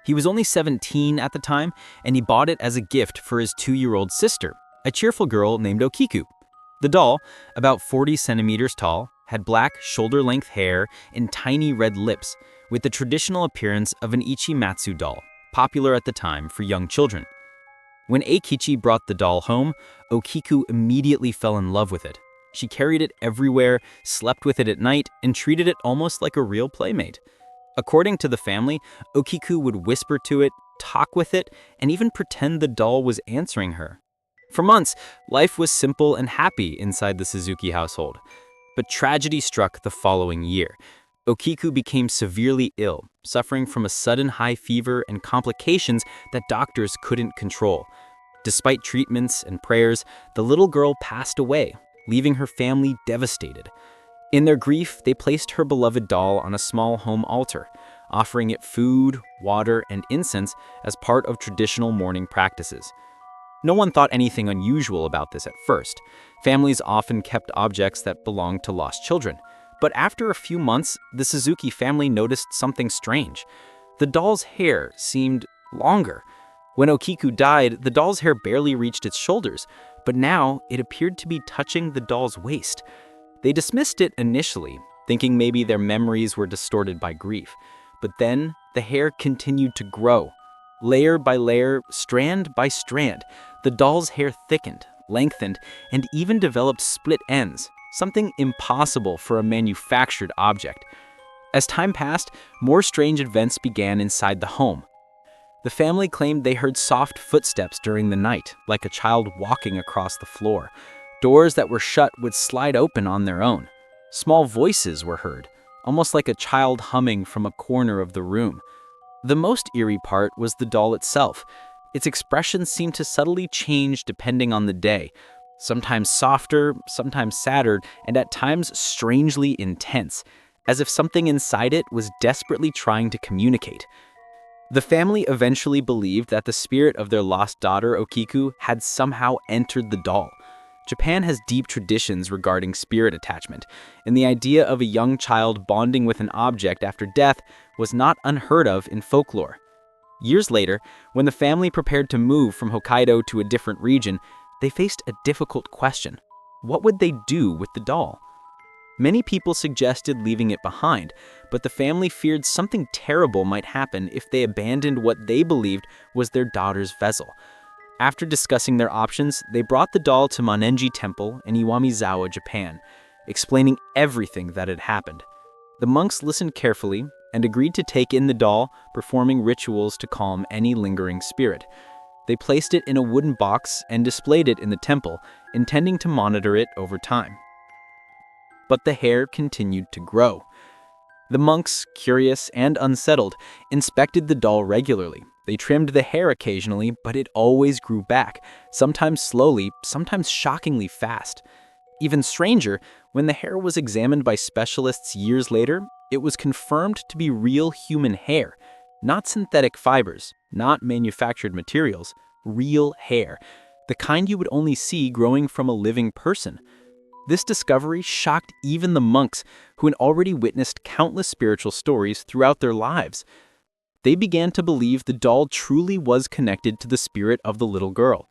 He was only 17 at the time, and he bought it as a gift for his 2-year-old sister, a cheerful girl named Okiku. The doll, about 40 centimeters tall, had black, shoulder-length hair and tiny red lips, with the traditional appearance of an Ichimatsu doll, popular at the time for young children. When Eikichi brought the doll home, Okiku immediately fell in love with it. She carried it everywhere, slept with it at night, and treated it almost like a real playmate. According to the family, Okiku would whisper to it, talk with it, and even pretend the doll was answering her. For months, life was simple and happy inside the Suzuki household. But tragedy struck the following year. Okiku became severely ill, suffering from a sudden high fever and complications that doctors couldn't control. Despite treatments and prayers, the little girl passed away, leaving her family devastated. In their grief, they placed her beloved doll on a small home altar, offering it food, water, and incense as part of traditional mourning practices. No one thought anything unusual about this at first. Families often kept objects that belonged to lost children. But after a few months, the Suzuki family noticed something strange. The doll's hair seemed longer. When Okiku died, the doll's hair barely reached its shoulders, but now it appeared to be touching the doll's waist. They dismissed it initially, thinking maybe their memories were distorted by grief. But then the hair continued to grow. Layer by layer, strand by strand, the doll's hair thickened, lengthened, and even developed split ends, something impossible for a manufactured object. As time passed, more strange events began inside the home. The family claimed they heard soft footsteps during the night, like a child walking across the floor. Doors that were shut would slide open on their own. Small voices were heard, almost like a child humming from a corner of the room. The most eerie part was the doll itself. Its expression seemed to subtly change depending on the day, sometimes softer, sometimes sadder, and at times strangely intense, as if something inside it was desperately trying to communicate. The family eventually believed that the spirit of their lost daughter, Okiku, had somehow entered the doll. Japan has deep traditions regarding spirit attachment, and the idea of a young child bonding with an object after death was not unheard of in folklore. Years later, when the family prepared to move from Hokkaido to a different region, they faced a difficult question. What would they do with the doll? Many people suggested leaving it behind, but the family feared something terrible might happen if they abandoned what they believed was their daughter's vessel. After discussing their options, they brought the doll to Monenji Temple in Iwamizawa, Japan, explaining everything that had happened. The monks listened carefully and agreed to take in the doll, performing rituals to calm any lingering spirit. They placed it in a wooden box and displayed it in the temple, intending to monitor it over time. But the hair continued to grow. The monks, curious and unsettled, inspected the doll regularly. They trimmed the hair occasionally, but it always grew back, sometimes slowly, sometimes shockingly fast. Even stranger, when the hair was examined by specialists years later, it was confirmed to be real human hair, not synthetic fibers, not manufactured materials, real hair, the kind you would only see growing from a living person. This discovery shocked even the monks, who had already witnessed countless spiritual stories throughout their lives. They began to believe the doll truly was connected to the spirit of the little girl.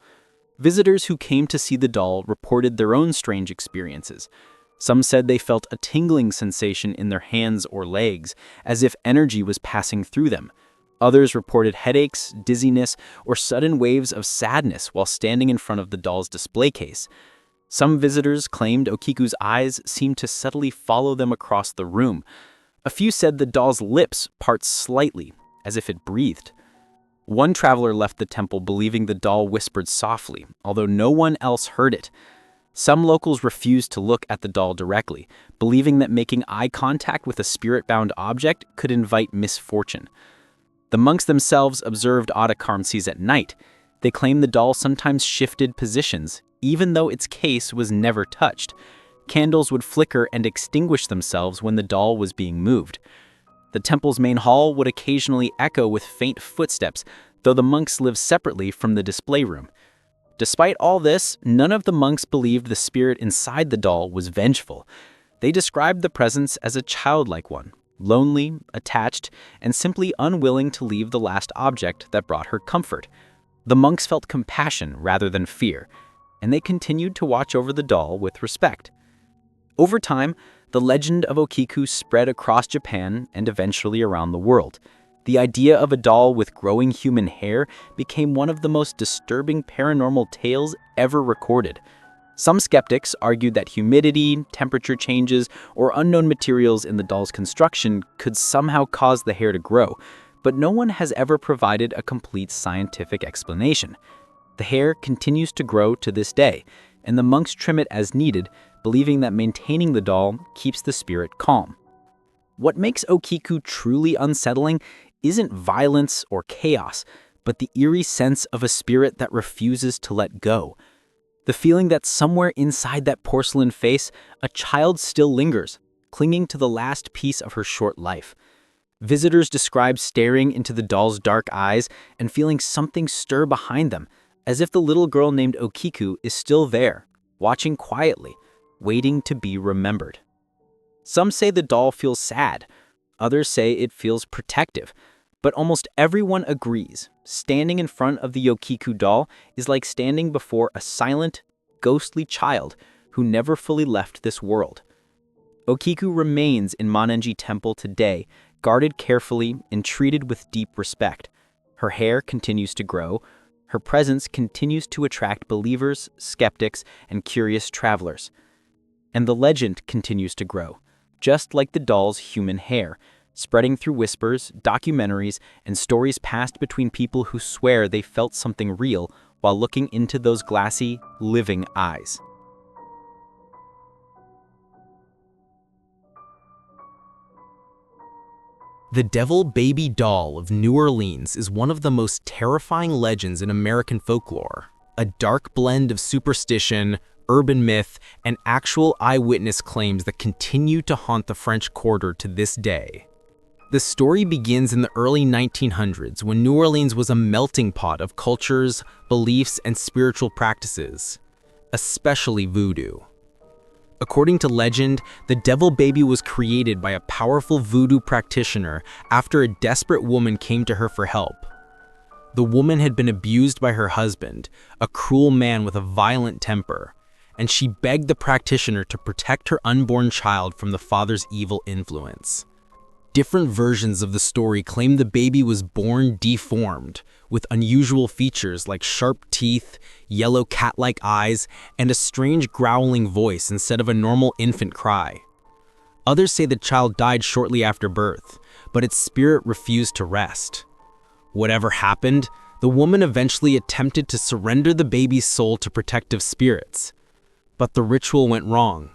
Visitors who came to see the doll reported their own strange experiences. Some said they felt a tingling sensation in their hands or legs, as if energy was passing through them. Others reported headaches, dizziness, or sudden waves of sadness while standing in front of the doll's display case. Some visitors claimed Okiku's eyes seemed to subtly follow them across the room. A few said the doll's lips part slightly, as if it breathed. One traveler left the temple believing the doll whispered softly, although no one else heard it. Some locals refused to look at the doll directly, believing that making eye contact with a spirit-bound object could invite misfortune. The monks themselves observed occurrences at night. They claimed the doll sometimes shifted positions, even though its case was never touched. Candles would flicker and extinguish themselves when the doll was being moved. The temple's main hall would occasionally echo with faint footsteps, though the monks lived separately from the display room. Despite all this, none of the monks believed the spirit inside the doll was vengeful. They described the presence as a childlike one, lonely, attached, and simply unwilling to leave the last object that brought her comfort. The monks felt compassion rather than fear, and they continued to watch over the doll with respect. Over time, the legend of Okiku spread across Japan and eventually around the world. The idea of a doll with growing human hair became one of the most disturbing paranormal tales ever recorded. Some skeptics argued that humidity, temperature changes, or unknown materials in the doll's construction could somehow cause the hair to grow, but no one has ever provided a complete scientific explanation. The hair continues to grow to this day, and the monks trim it as needed, believing that maintaining the doll keeps the spirit calm. What makes Okiku truly unsettling isn't violence or chaos, but the eerie sense of a spirit that refuses to let go. The feeling that somewhere inside that porcelain face, a child still lingers, clinging to the last piece of her short life. Visitors describe staring into the doll's dark eyes and feeling something stir behind them, as if the little girl named Okiku is still there, watching quietly, waiting to be remembered. Some say the doll feels sad, others say it feels protective, but almost everyone agrees standing in front of the Okiku doll is like standing before a silent, ghostly child who never fully left this world. Okiku remains in Manenji Temple today, guarded carefully and treated with deep respect. Her hair continues to grow. Her presence continues to attract believers, skeptics, and curious travelers. And the legend continues to grow, just like the doll's human hair, spreading through whispers, documentaries, and stories passed between people who swear they felt something real while looking into those glassy, living eyes. The Devil Baby Doll of New Orleans is one of the most terrifying legends in American folklore, a dark blend of superstition, urban myth, and actual eyewitness claims that continue to haunt the French Quarter to this day. The story begins in the early 1900s when New Orleans was a melting pot of cultures, beliefs, and spiritual practices, especially voodoo. According to legend, the Devil Baby was created by a powerful voodoo practitioner after a desperate woman came to her for help. The woman had been abused by her husband, a cruel man with a violent temper, and she begged the practitioner to protect her unborn child from the father's evil influence. Different versions of the story claim the baby was born deformed, with unusual features like sharp teeth, yellow cat-like eyes, and a strange growling voice instead of a normal infant cry. Others say the child died shortly after birth, but its spirit refused to rest. Whatever happened, the woman eventually attempted to surrender the baby's soul to protective spirits. But the ritual went wrong,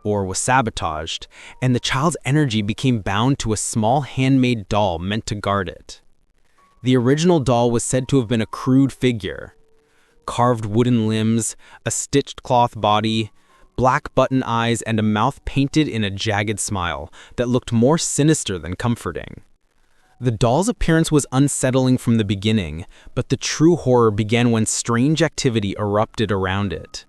or was sabotaged, and the child's energy became bound to a small handmade doll meant to guard it. The original doll was said to have been a crude figure. Carved wooden limbs, a stitched cloth body, black button eyes, and a mouth painted in a jagged smile that looked more sinister than comforting. The doll's appearance was unsettling from the beginning, but the true horror began when strange activity erupted around it.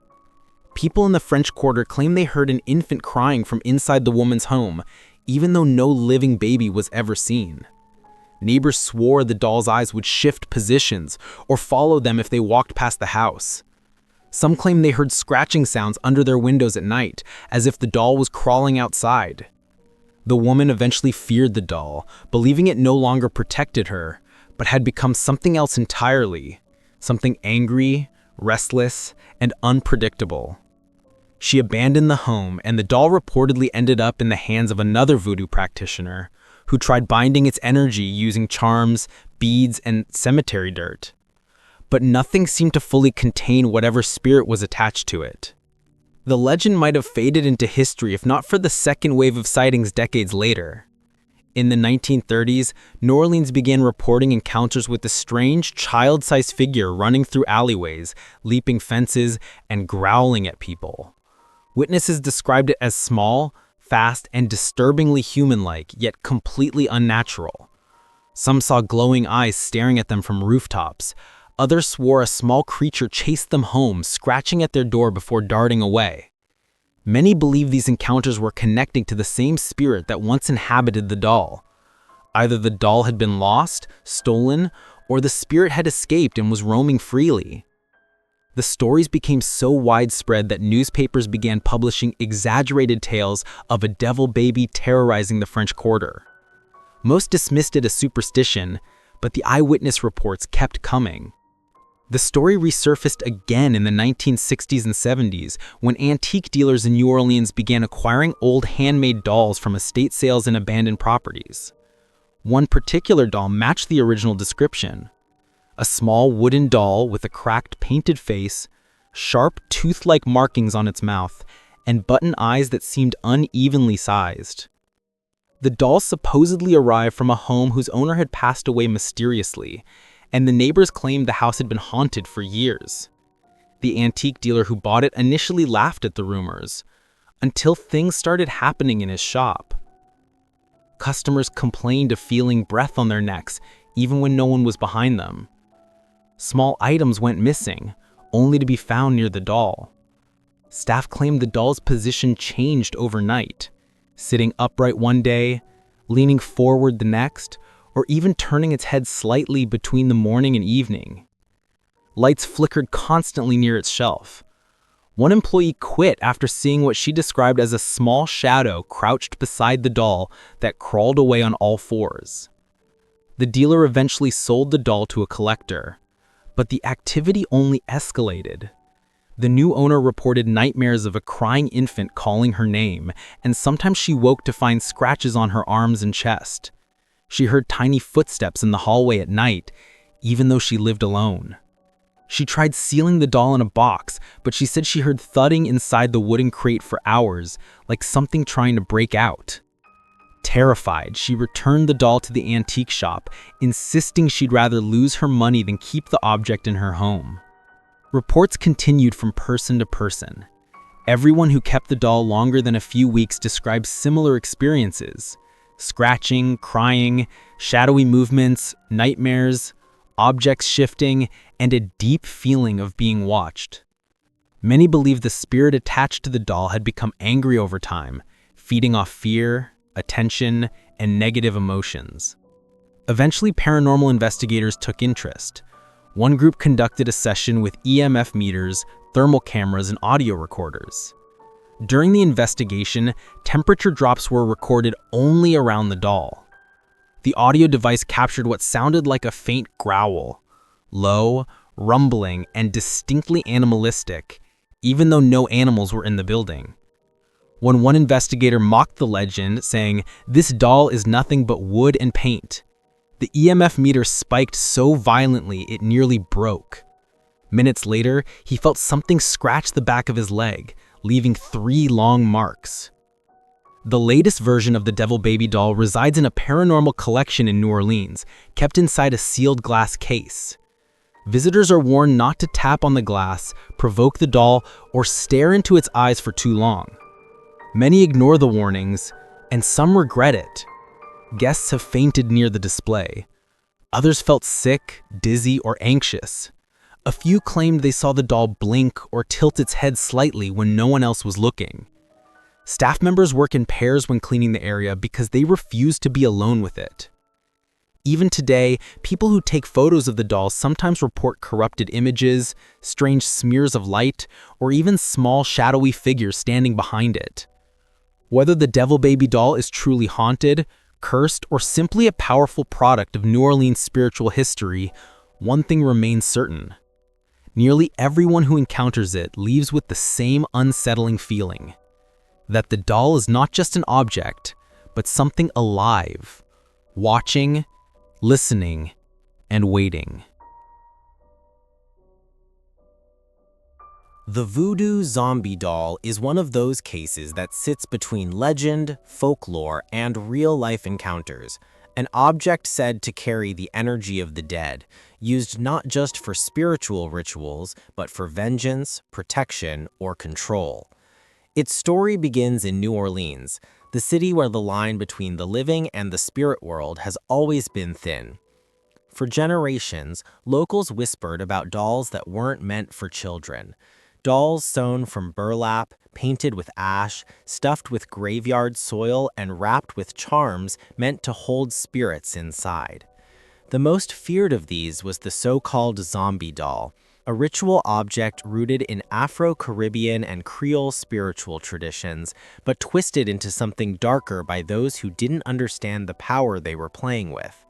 People in the French Quarter claim they heard an infant crying from inside the woman's home, even though no living baby was ever seen. Neighbors swore the doll's eyes would shift positions or follow them if they walked past the house. Some claim they heard scratching sounds under their windows at night, as if the doll was crawling outside. The woman eventually feared the doll, believing it no longer protected her, but had become something else entirely, something angry, restless, and unpredictable. She abandoned the home, and the doll reportedly ended up in the hands of another voodoo practitioner, who tried binding its energy using charms, beads, and cemetery dirt. But nothing seemed to fully contain whatever spirit was attached to it. The legend might have faded into history if not for the second wave of sightings decades later. In the 1930s, New Orleans began reporting encounters with a strange, child-sized figure running through alleyways, leaping fences, and growling at people. Witnesses described it as small, fast, and disturbingly human-like, yet completely unnatural. Some saw glowing eyes staring at them from rooftops. Others swore a small creature chased them home, scratching at their door before darting away. Many believe these encounters were connecting to the same spirit that once inhabited the doll. Either the doll had been lost, stolen, or the spirit had escaped and was roaming freely. The stories became so widespread that newspapers began publishing exaggerated tales of a devil baby terrorizing the French Quarter. Most dismissed it as superstition, but the eyewitness reports kept coming. The story resurfaced again in the 1960s and 70s when antique dealers in New Orleans began acquiring old handmade dolls from estate sales and abandoned properties. One particular doll matched the original description. A small wooden doll with a cracked painted face, sharp tooth-like markings on its mouth, and button eyes that seemed unevenly sized. The doll supposedly arrived from a home whose owner had passed away mysteriously, and the neighbors claimed the house had been haunted for years. The antique dealer who bought it initially laughed at the rumors. until things started happening in his shop. Customers complained of feeling breath on their necks, even when no one was behind them. Small items went missing, only to be found near the doll. Staff claimed the doll's position changed overnight, sitting upright one day, leaning forward the next, or even turning its head slightly between the morning and evening. Lights flickered constantly near its shelf. One employee quit after seeing what she described as a small shadow crouched beside the doll that crawled away on all fours. The dealer eventually sold the doll to a collector, but the activity only escalated. The new owner reported nightmares of a crying infant calling her name, and sometimes she woke to find scratches on her arms and chest. She heard tiny footsteps in the hallway at night, even though she lived alone. She tried sealing the doll in a box, but she said she heard thudding inside the wooden crate for hours, like something trying to break out. Terrified, she returned the doll to the antique shop, insisting she'd rather lose her money than keep the object in her home. Reports continued from person to person. Everyone who kept the doll longer than a few weeks described similar experiences: scratching, crying, shadowy movements, nightmares, objects shifting, and a deep feeling of being watched. Many believed the spirit attached to the doll had become angry over time, feeding off fear, attention, and negative emotions. Eventually, paranormal investigators took interest. One group conducted a session with EMF meters, thermal cameras, and audio recorders. During the investigation, temperature drops were recorded only around the doll. The audio device captured what sounded like a faint growl, low, rumbling, and distinctly animalistic, even though no animals were in the building. When one investigator mocked the legend, saying, "This doll is nothing but wood and paint," the EMF meter spiked so violently it nearly broke. Minutes later, he felt something scratch the back of his leg, leaving 3 long marks. The latest version of the Devil Baby doll resides in a paranormal collection in New Orleans, kept inside a sealed glass case. Visitors are warned not to tap on the glass, provoke the doll, or stare into its eyes for too long. Many ignore the warnings, and some regret it. Guests have fainted near the display. Others felt sick, dizzy, or anxious. A few claimed they saw the doll blink or tilt its head slightly when no one else was looking. Staff members work in pairs when cleaning the area because they refuse to be alone with it. Even today, people who take photos of the doll sometimes report corrupted images, strange smears of light, or even small shadowy figures standing behind it. Whether the Devil Baby doll is truly haunted, cursed, or simply a powerful product of New Orleans spiritual history, one thing remains certain. Nearly everyone who encounters it leaves with the same unsettling feeling: that the doll is not just an object, but something alive, watching, listening, and waiting. The voodoo zombie doll is one of those cases that sits between legend, folklore, and real-life encounters, an object said to carry the energy of the dead, used not just for spiritual rituals, but for vengeance, protection, or control. Its story begins in New Orleans, the city where the line between the living and the spirit world has always been thin. For generations, locals whispered about dolls that weren't meant for children. Dolls sewn from burlap, painted with ash, stuffed with graveyard soil, and wrapped with charms meant to hold spirits inside. The most feared of these was the so-called zombie doll, a ritual object rooted in Afro-Caribbean and Creole spiritual traditions, but twisted into something darker by those who didn't understand the power they were playing with.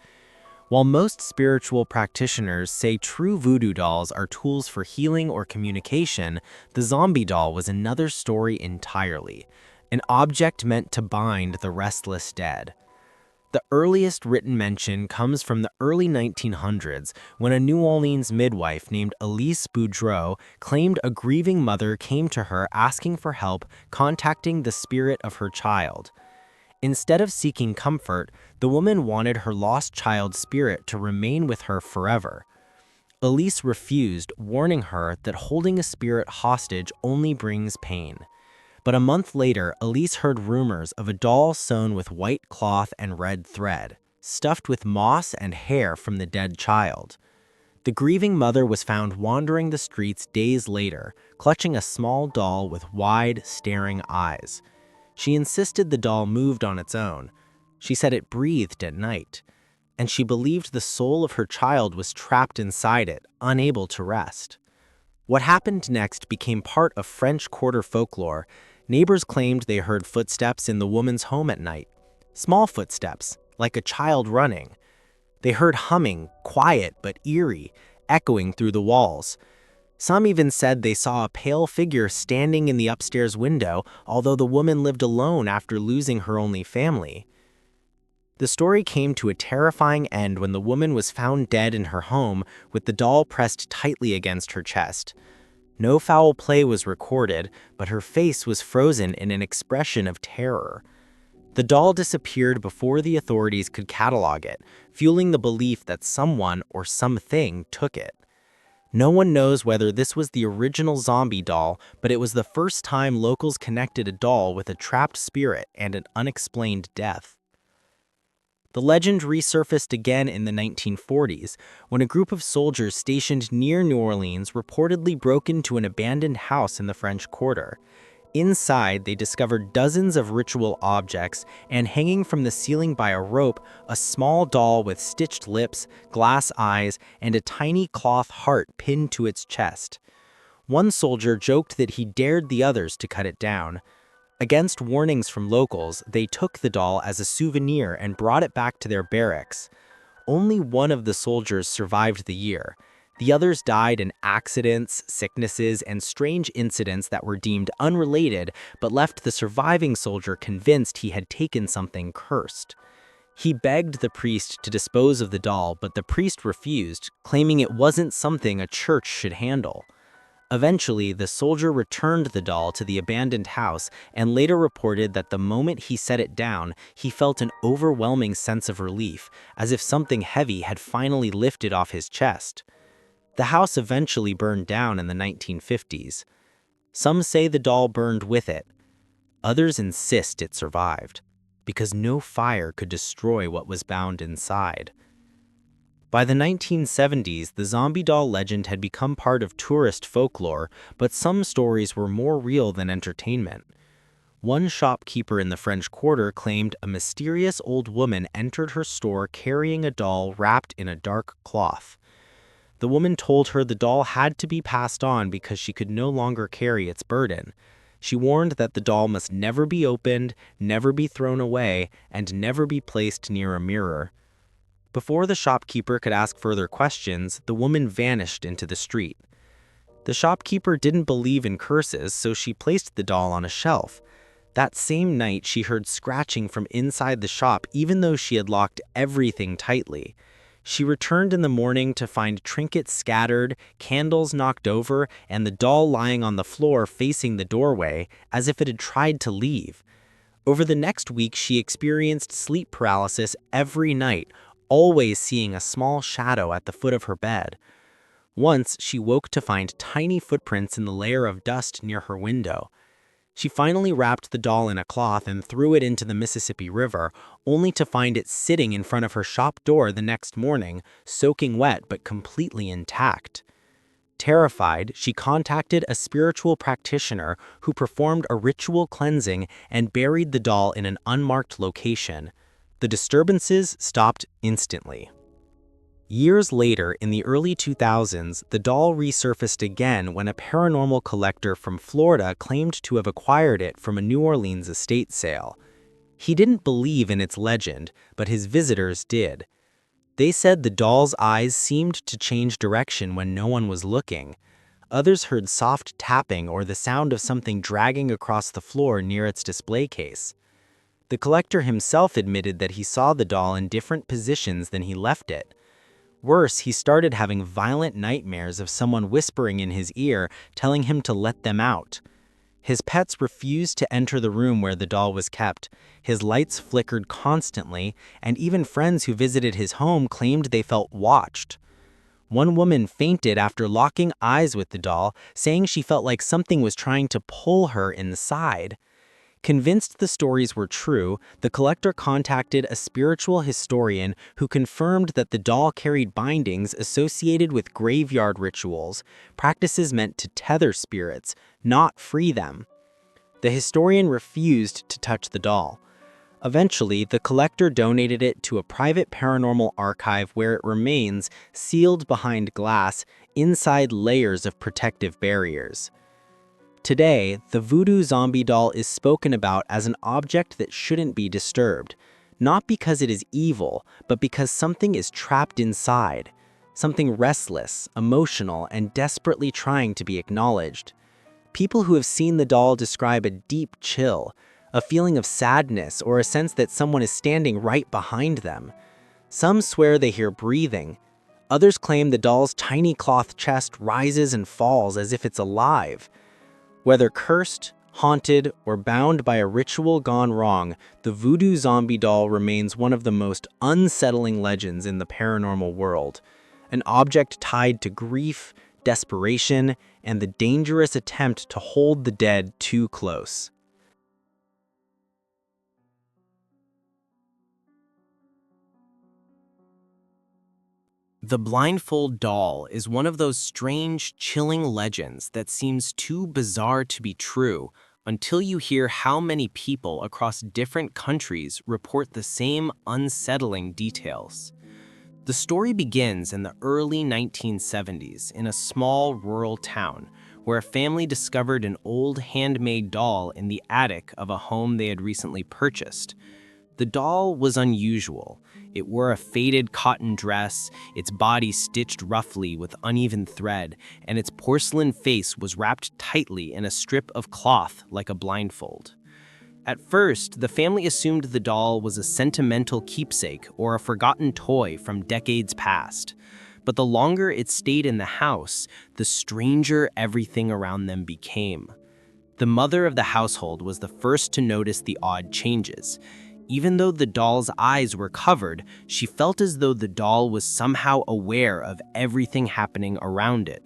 While most spiritual practitioners say true voodoo dolls are tools for healing or communication, the zombie doll was another story entirely, an object meant to bind the restless dead. The earliest written mention comes from the early 1900s when a New Orleans midwife named Elise Boudreau claimed a grieving mother came to her asking for help contacting the spirit of her child. Instead of seeking comfort, the woman wanted her lost child's spirit to remain with her forever. Elise refused, warning her that holding a spirit hostage only brings pain. But a month later, Elise heard rumors of a doll sewn with white cloth and red thread, stuffed with moss and hair from the dead child. The grieving mother was found wandering the streets days later, clutching a small doll with wide, staring eyes. She insisted the doll moved on its own. She said it breathed at night, and she believed the soul of her child was trapped inside it, unable to rest. What happened next became part of French Quarter folklore. Neighbors claimed they heard footsteps in the woman's home at night. Small footsteps, like a child running. They heard humming, quiet but eerie, echoing through the walls. Some even said they saw a pale figure standing in the upstairs window, although the woman lived alone after losing her only family. The story came to a terrifying end when the woman was found dead in her home with the doll pressed tightly against her chest. No foul play was recorded, but her face was frozen in an expression of terror. The doll disappeared before the authorities could catalog it, fueling the belief that someone or something took it. No one knows whether this was the original zombie doll, but it was the first time locals connected a doll with a trapped spirit and an unexplained death. The legend resurfaced again in the 1940s, when a group of soldiers stationed near New Orleans reportedly broke into an abandoned house in the French Quarter. Inside, they discovered dozens of ritual objects, and hanging from the ceiling by a rope, a small doll with stitched lips, glass eyes, and a tiny cloth heart pinned to its chest. One soldier joked that he dared the others to cut it down. Against warnings from locals, they took the doll as a souvenir and brought it back to their barracks. Only one of the soldiers survived the year. The others died in accidents, sicknesses, and strange incidents that were deemed unrelated, but left the surviving soldier convinced he had taken something cursed. He begged the priest to dispose of the doll, but the priest refused, claiming it wasn't something a church should handle. Eventually, the soldier returned the doll to the abandoned house and later reported that the moment he set it down, he felt an overwhelming sense of relief, as if something heavy had finally lifted off his chest. The house eventually burned down in the 1950s. Some say the doll burned with it. Others insist it survived, because no fire could destroy what was bound inside. By the 1970s, the zombie doll legend had become part of tourist folklore, but some stories were more real than entertainment. One shopkeeper in the French Quarter claimed a mysterious old woman entered her store carrying a doll wrapped in a dark cloth. The woman told her the doll had to be passed on because she could no longer carry its burden. She warned that the doll must never be opened, never be thrown away, and never be placed near a mirror. Before the shopkeeper could ask further questions, the woman vanished into the street. The shopkeeper didn't believe in curses, so she placed the doll on a shelf. That same night, she heard scratching from inside the shop, even though she had locked everything tightly. She returned in the morning to find trinkets scattered, candles knocked over, and the doll lying on the floor facing the doorway, as if it had tried to leave. Over the next week, she experienced sleep paralysis every night, always seeing a small shadow at the foot of her bed. Once, she woke to find tiny footprints in the layer of dust near her window. She finally wrapped the doll in a cloth and threw it into the Mississippi River, only to find it sitting in front of her shop door the next morning, soaking wet but completely intact. Terrified, she contacted a spiritual practitioner who performed a ritual cleansing and buried the doll in an unmarked location. The disturbances stopped instantly. Years later, in the early 2000s, the doll resurfaced again when a paranormal collector from Florida claimed to have acquired it from a New Orleans estate sale. He didn't believe in its legend, but his visitors did. They said the doll's eyes seemed to change direction when no one was looking. Others heard soft tapping or the sound of something dragging across the floor near its display case. The collector himself admitted that he saw the doll in different positions than he left it. Worse, he started having violent nightmares of someone whispering in his ear, telling him to let them out. His pets refused to enter the room where the doll was kept. His lights flickered constantly, and even friends who visited his home claimed they felt watched. One woman fainted after locking eyes with the doll, saying she felt like something was trying to pull her inside. Convinced the stories were true, the collector contacted a spiritual historian who confirmed that the doll carried bindings associated with graveyard rituals, practices meant to tether spirits, not free them. The historian refused to touch the doll. Eventually, the collector donated it to a private paranormal archive where it remains sealed behind glass inside layers of protective barriers. Today, the voodoo zombie doll is spoken about as an object that shouldn't be disturbed, not because it is evil, but because something is trapped inside, something restless, emotional, and desperately trying to be acknowledged. People who have seen the doll describe a deep chill, a feeling of sadness, or a sense that someone is standing right behind them. Some swear they hear breathing. Others claim the doll's tiny cloth chest rises and falls as if it's alive. Whether cursed, haunted, or bound by a ritual gone wrong, the voodoo zombie doll remains one of the most unsettling legends in the paranormal world, an object tied to grief, desperation, and the dangerous attempt to hold the dead too close. The blindfold doll is one of those strange, chilling legends that seems too bizarre to be true until you hear how many people across different countries report the same unsettling details. The story begins in the early 1970s in a small rural town where a family discovered an old handmade doll in the attic of a home they had recently purchased. The doll was unusual. It wore a faded cotton dress, its body stitched roughly with uneven thread, and its porcelain face was wrapped tightly in a strip of cloth like a blindfold. At first, the family assumed the doll was a sentimental keepsake or a forgotten toy from decades past. But the longer it stayed in the house, the stranger everything around them became. The mother of the household was the first to notice the odd changes. Even though the doll's eyes were covered, she felt as though the doll was somehow aware of everything happening around it.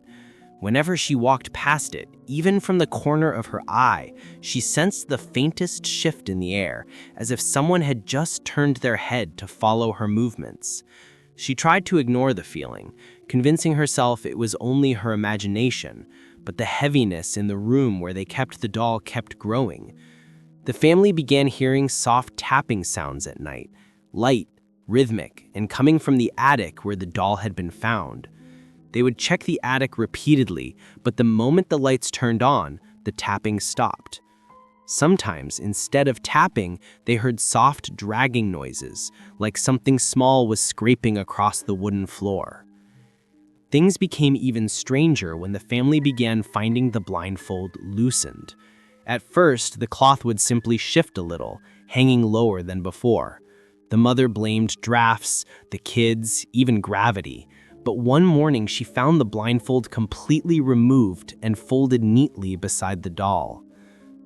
Whenever she walked past it, even from the corner of her eye, she sensed the faintest shift in the air, as if someone had just turned their head to follow her movements. She tried to ignore the feeling, convincing herself it was only her imagination, but the heaviness in the room where they kept the doll kept growing. The family began hearing soft tapping sounds at night, light, rhythmic, and coming from the attic where the doll had been found. They would check the attic repeatedly, but the moment the lights turned on, the tapping stopped. Sometimes, instead of tapping, they heard soft dragging noises, like something small was scraping across the wooden floor. Things became even stranger when the family began finding the blindfold loosened. At first, the cloth would simply shift a little, hanging lower than before. The mother blamed drafts, the kids, even gravity. But one morning, she found the blindfold completely removed and folded neatly beside the doll.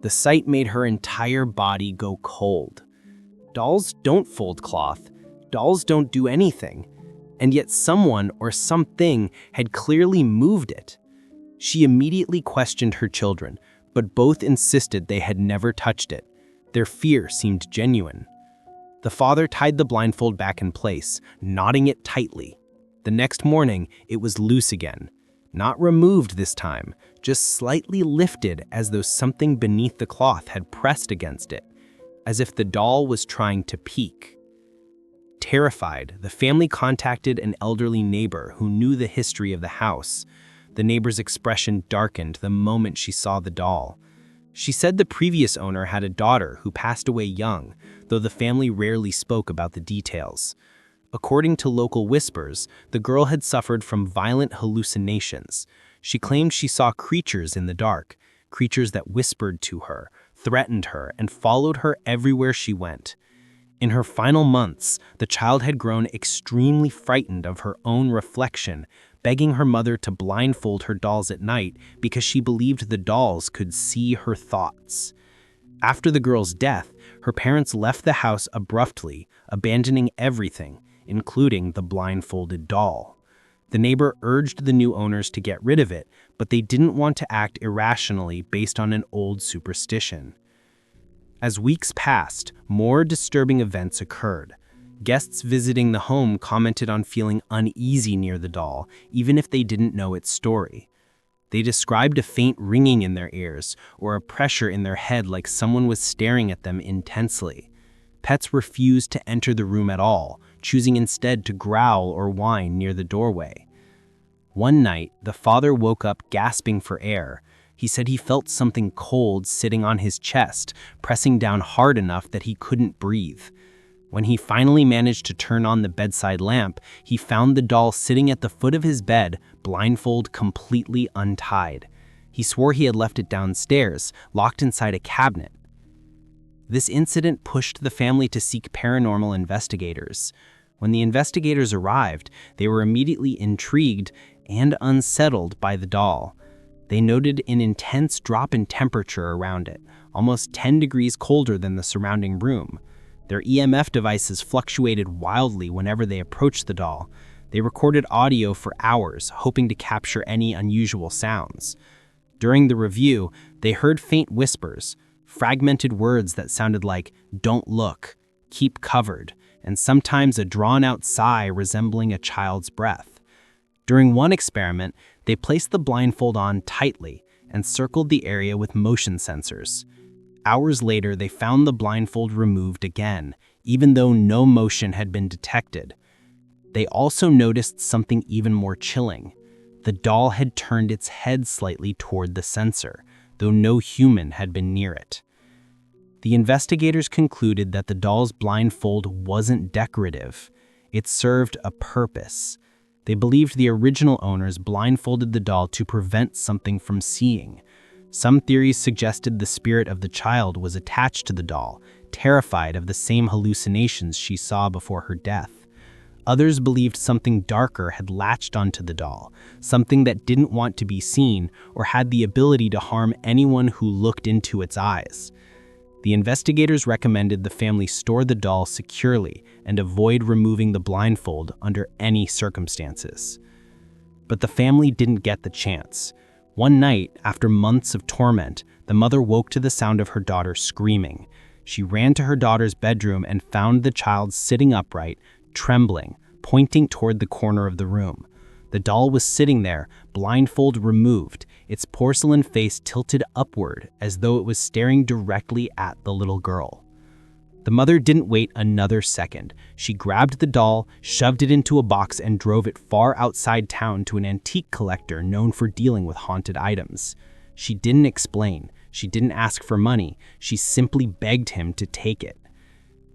The sight made her entire body go cold. Dolls don't fold cloth. Dolls don't do anything. And yet someone or something had clearly moved it. She immediately questioned her children, but both insisted they had never touched it. Their fear seemed genuine. The father tied the blindfold back in place, knotting it tightly. The next morning, it was loose again. Not removed this time, just slightly lifted as though something beneath the cloth had pressed against it, as if the doll was trying to peek. Terrified, the family contacted an elderly neighbor who knew the history of the house. The neighbor's expression darkened the moment she saw the doll. She said the previous owner had a daughter who passed away young, though the family rarely spoke about the details. According to local whispers, the girl had suffered from violent hallucinations. She claimed she saw creatures in the dark, creatures that whispered to her, threatened her, and followed her everywhere she went. In her final months, the child had grown extremely frightened of her own reflection, begging her mother to blindfold her dolls at night because she believed the dolls could see her thoughts. After the girl's death, her parents left the house abruptly, abandoning everything, including the blindfolded doll. The neighbor urged the new owners to get rid of it, but they didn't want to act irrationally based on an old superstition. As weeks passed, more disturbing events occurred. Guests visiting the home commented on feeling uneasy near the doll, even if they didn't know its story. They described a faint ringing in their ears or a pressure in their head like someone was staring at them intensely. Pets refused to enter the room at all, choosing instead to growl or whine near the doorway. One night, the father woke up gasping for air. He said he felt something cold sitting on his chest, pressing down hard enough that he couldn't breathe. When he finally managed to turn on the bedside lamp, he found the doll sitting at the foot of his bed, blindfold completely untied. He swore he had left it downstairs, locked inside a cabinet. This incident pushed the family to seek paranormal investigators. When the investigators arrived, they were immediately intrigued and unsettled by the doll. They noted an intense drop in temperature around it, almost 10 degrees colder than the surrounding room. Their EMF devices fluctuated wildly whenever they approached the doll. They recorded audio for hours, hoping to capture any unusual sounds. During the review, they heard faint whispers, fragmented words that sounded like, "Don't look," "keep covered," and sometimes a drawn-out sigh resembling a child's breath. During one experiment, they placed the blindfold on tightly and circled the area with motion sensors. Hours later, they found the blindfold removed again, even though no motion had been detected. They also noticed something even more chilling. The doll had turned its head slightly toward the sensor, though no human had been near it. The investigators concluded that the doll's blindfold wasn't decorative. It served a purpose. They believed the original owners blindfolded the doll to prevent something from seeing. Some theories suggested the spirit of the child was attached to the doll, terrified of the same hallucinations she saw before her death. Others believed something darker had latched onto the doll, something that didn't want to be seen or had the ability to harm anyone who looked into its eyes. The investigators recommended the family store the doll securely and avoid removing the blindfold under any circumstances. But the family didn't get the chance. One night, after months of torment, the mother woke to the sound of her daughter screaming. She ran to her daughter's bedroom and found the child sitting upright, trembling, pointing toward the corner of the room. The doll was sitting there, blindfold removed, its porcelain face tilted upward as though it was staring directly at the little girl. The mother didn't wait another second. She grabbed the doll, shoved it into a box, and drove it far outside town to an antique collector known for dealing with haunted items. She didn't explain. She didn't ask for money. She simply begged him to take it.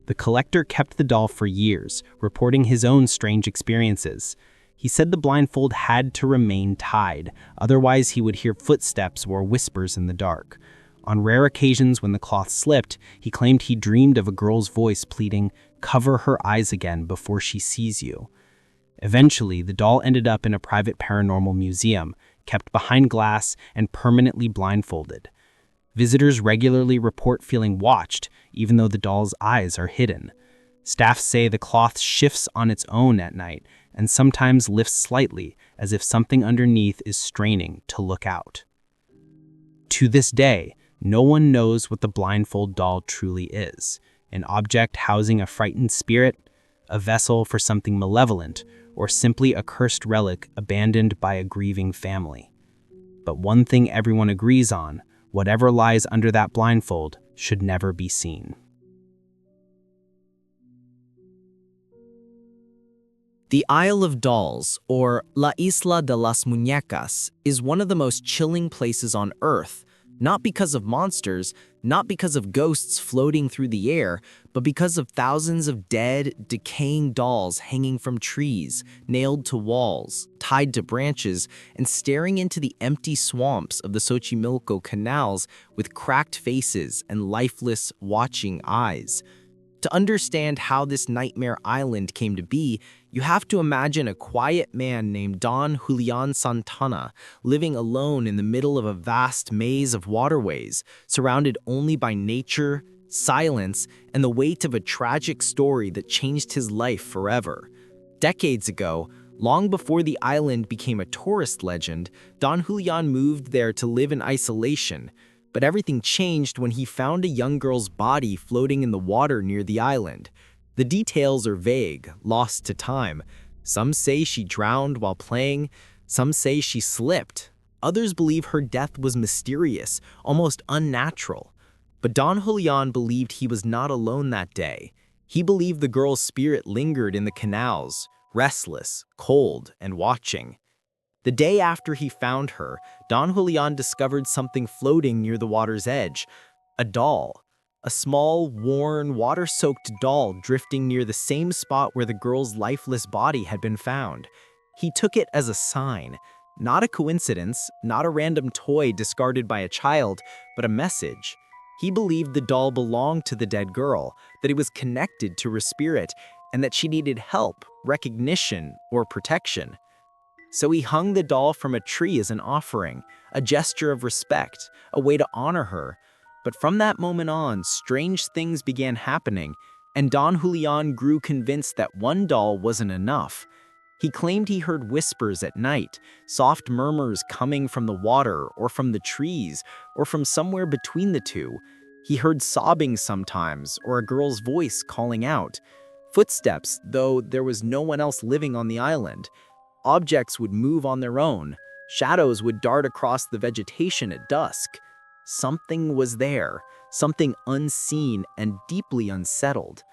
The collector kept the doll for years, reporting his own strange experiences. He said the blindfold had to remain tied, otherwise he would hear footsteps or whispers in the dark. On rare occasions when the cloth slipped, he claimed he dreamed of a girl's voice pleading, "Cover her eyes again before she sees you." Eventually, the doll ended up in a private paranormal museum, kept behind glass and permanently blindfolded. Visitors regularly report feeling watched, even though the doll's eyes are hidden. Staff say the cloth shifts on its own at night and sometimes lifts slightly, as if something underneath is straining to look out. To this day, no one knows what the blindfold doll truly is: an object housing a frightened spirit, a vessel for something malevolent, or simply a cursed relic abandoned by a grieving family. But one thing everyone agrees on: whatever lies under that blindfold should never be seen. The Isle of Dolls, or La Isla de las Muñecas, is one of the most chilling places on Earth, not because of monsters, not because of ghosts floating through the air, but because of thousands of dead, decaying dolls hanging from trees, nailed to walls, tied to branches, and staring into the empty swamps of the Xochimilco canals with cracked faces and lifeless, watching eyes. To understand how this nightmare island came to be, you have to imagine a quiet man named Don Julian Santana living alone in the middle of a vast maze of waterways, surrounded only by nature, silence, and the weight of a tragic story that changed his life forever. Decades ago, Long before the island became a tourist legend, Don Julian moved there to live in isolation, but everything changed when he found a young girl's body floating in the water near the island. The details are vague, lost to time. Some say she drowned while playing, some say she slipped. Others believe her death was mysterious, almost unnatural. But Don Julian believed he was not alone that day. He believed the girl's spirit lingered in the canals, restless, cold, and watching. The day after he found her, Don Julian discovered something floating near the water's edge. A doll. A small, worn, water-soaked doll drifting near the same spot where the girl's lifeless body had been found. He took it as a sign. Not a coincidence, not a random toy discarded by a child, but a message. He believed the doll belonged to the dead girl, that it was connected to her spirit, and that she needed help, recognition, or protection. So he hung the doll from a tree as an offering, a gesture of respect, a way to honor her. But from that moment on, strange things began happening, and Don Julian grew convinced that one doll wasn't enough. He claimed he heard whispers at night, soft murmurs coming from the water or from the trees or from somewhere between the two. He heard sobbing sometimes or a girl's voice calling out. Footsteps, though there was no one else living on the island. Objects would move on their own. Shadows would dart across the vegetation at dusk. Something was there, something unseen and deeply unsettled.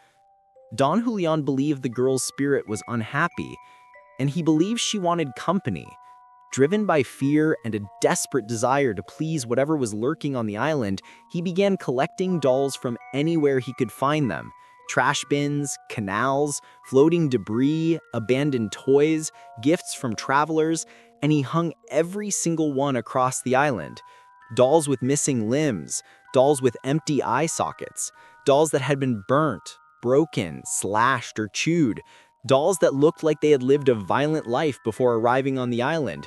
Don Julian believed the girl's spirit was unhappy, and he believed she wanted company. Driven by fear and a desperate desire to please whatever was lurking on the island, he began collecting dolls from anywhere he could find them. Trash bins, canals, floating debris, abandoned toys, gifts from travelers, and he hung every single one across the island. Dolls with missing limbs, dolls with empty eye sockets, dolls that had been burnt, broken, slashed, or chewed, dolls that looked like they had lived a violent life before arriving on the island.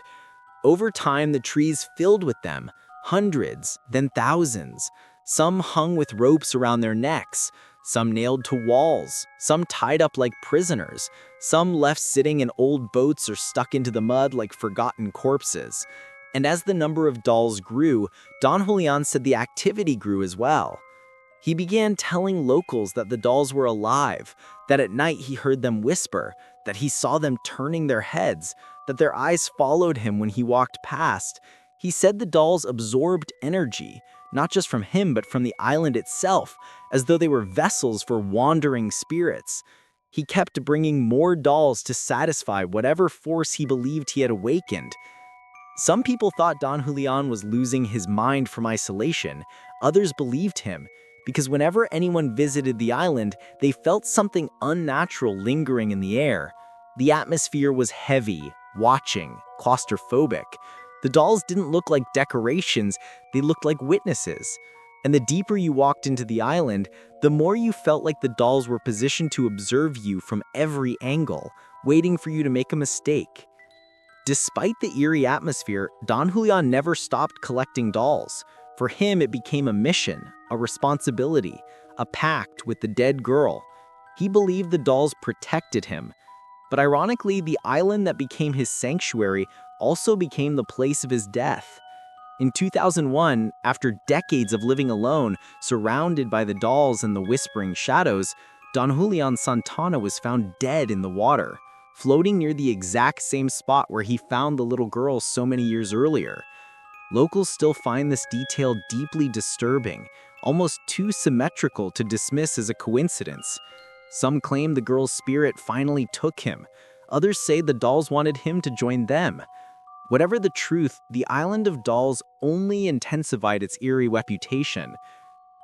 Over time, the trees filled with them, hundreds, then thousands. Some hung with ropes around their necks, some nailed to walls, some tied up like prisoners, some left sitting in old boats or stuck into the mud like forgotten corpses. And as the number of dolls grew, Don Julian said the activity grew as well. He began telling locals that the dolls were alive, that at night he heard them whisper, that he saw them turning their heads, that their eyes followed him when he walked past. He said the dolls absorbed energy, not just from him but from the island itself, as though they were vessels for wandering spirits. He kept bringing more dolls to satisfy whatever force he believed he had awakened. Some people thought Don Julian was losing his mind from isolation. Others believed him, because whenever anyone visited the island, they felt something unnatural lingering in the air. The atmosphere was heavy, watching, claustrophobic. The dolls didn't look like decorations, they looked like witnesses. And the deeper you walked into the island, the more you felt like the dolls were positioned to observe you from every angle, waiting for you to make a mistake. Despite the eerie atmosphere, Don Julian never stopped collecting dolls. For him, it became a mission, a responsibility, a pact with the dead girl. He believed the dolls protected him. But ironically, the island that became his sanctuary also became the place of his death. In 2001, after decades of living alone, surrounded by the dolls and the whispering shadows, Don Julian Santana was found dead in the water, floating near the exact same spot where he found the little girl so many years earlier. Locals still find this detail deeply disturbing, almost too symmetrical to dismiss as a coincidence. Some claim the girl's spirit finally took him. Others say the dolls wanted him to join them. Whatever the truth, the Island of Dolls only intensified its eerie reputation.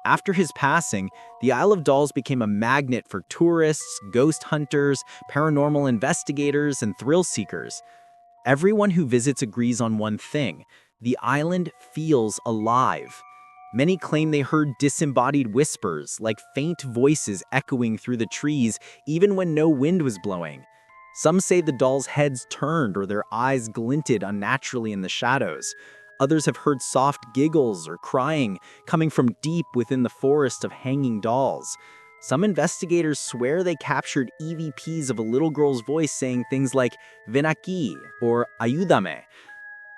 After his passing, the Isle of Dolls became a magnet for tourists, ghost hunters, paranormal investigators, and thrill seekers. Everyone who visits agrees on one thing: the island feels alive. Many claim they heard disembodied whispers, like faint voices echoing through the trees even when no wind was blowing. Some say the dolls' heads turned or their eyes glinted unnaturally in the shadows. Others have heard soft giggles or crying coming from deep within the forest of hanging dolls. Some investigators swear they captured EVPs of a little girl's voice saying things like "Ven aquí" or "Ayúdame."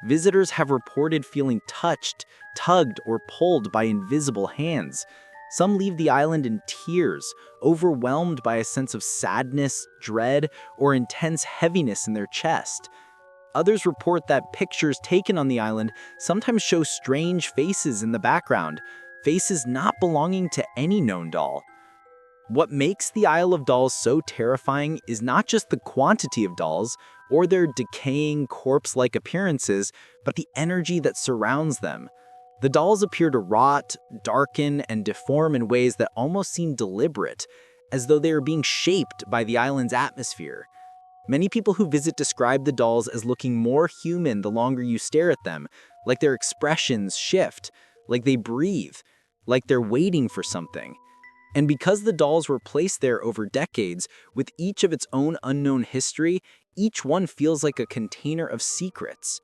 Visitors have reported feeling touched, tugged, or pulled by invisible hands. Some leave the island in tears, overwhelmed by a sense of sadness, dread, or intense heaviness in their chest. Others report that pictures taken on the island sometimes show strange faces in the background, faces not belonging to any known doll. What makes the Isle of Dolls so terrifying is not just the quantity of dolls or their decaying corpse-like appearances, but the energy that surrounds them. The dolls appear to rot, darken, and deform in ways that almost seem deliberate, as though they are being shaped by the island's atmosphere. Many people who visit describe the dolls as looking more human the longer you stare at them, like their expressions shift, like they breathe, like they're waiting for something. And because the dolls were placed there over decades, with each of its own unknown history, each one feels like a container of secrets.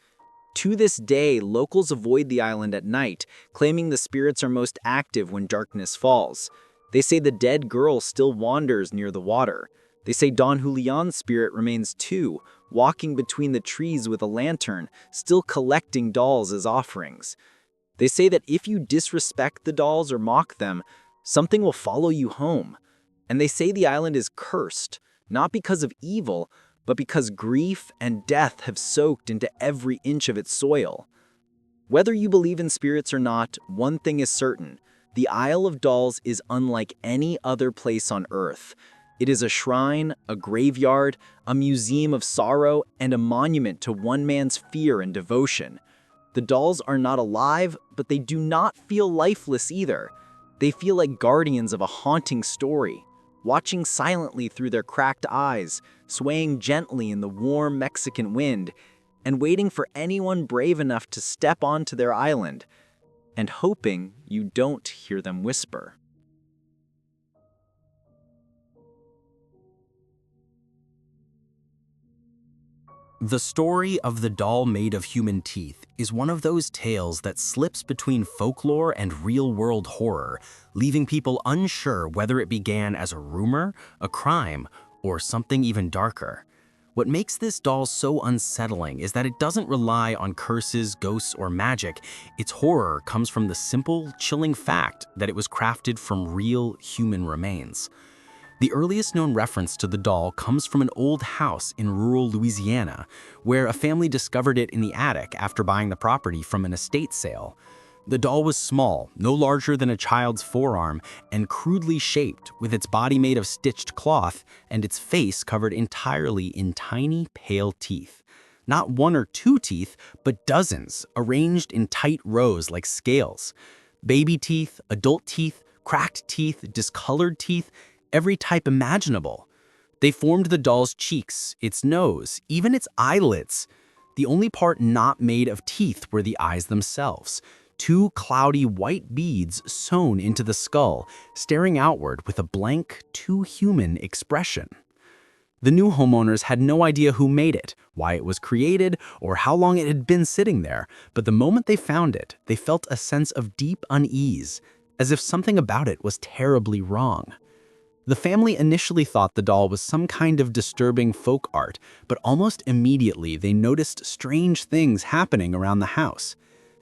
To this day, locals avoid the island at night, claiming the spirits are most active when darkness falls. They say the dead girl still wanders near the water. They say Don Julian's spirit remains too, walking between the trees with a lantern, still collecting dolls as offerings. They say that if you disrespect the dolls or mock them, something will follow you home. And they say the island is cursed, not because of evil, but because grief and death have soaked into every inch of its soil. Whether you believe in spirits or not, one thing is certain: the Isle of Dolls is unlike any other place on Earth. It is a shrine, a graveyard, a museum of sorrow, and a monument to one man's fear and devotion. The dolls are not alive, but they do not feel lifeless either. They feel like guardians of a haunting story, watching silently through their cracked eyes, swaying gently in the warm Mexican wind, and waiting for anyone brave enough to step onto their island, and hoping you don't hear them whisper. The story of the doll made of human teeth is one of those tales that slips between folklore and real-world horror, leaving people unsure whether it began as a rumor, a crime, or something even darker. What makes this doll so unsettling is that it doesn't rely on curses, ghosts, or magic. Its horror comes from the simple, chilling fact that it was crafted from real human remains. The earliest known reference to the doll comes from an old house in rural Louisiana, where a family discovered it in the attic after buying the property from an estate sale. The doll was small, no larger than a child's forearm, and crudely shaped, with its body made of stitched cloth and its face covered entirely in tiny, pale teeth. Not one or two teeth, but dozens, arranged in tight rows like scales. Baby teeth, adult teeth, cracked teeth, discolored teeth, every type imaginable. They formed the doll's cheeks, its nose, even its eyelids. The only part not made of teeth were the eyes themselves, two cloudy white beads sewn into the skull, staring outward with a blank, too human expression. The new homeowners had no idea who made it, why it was created, or how long it had been sitting there, but the moment they found it, they felt a sense of deep unease, as if something about it was terribly wrong. The family initially thought the doll was some kind of disturbing folk art, but almost immediately they noticed strange things happening around the house.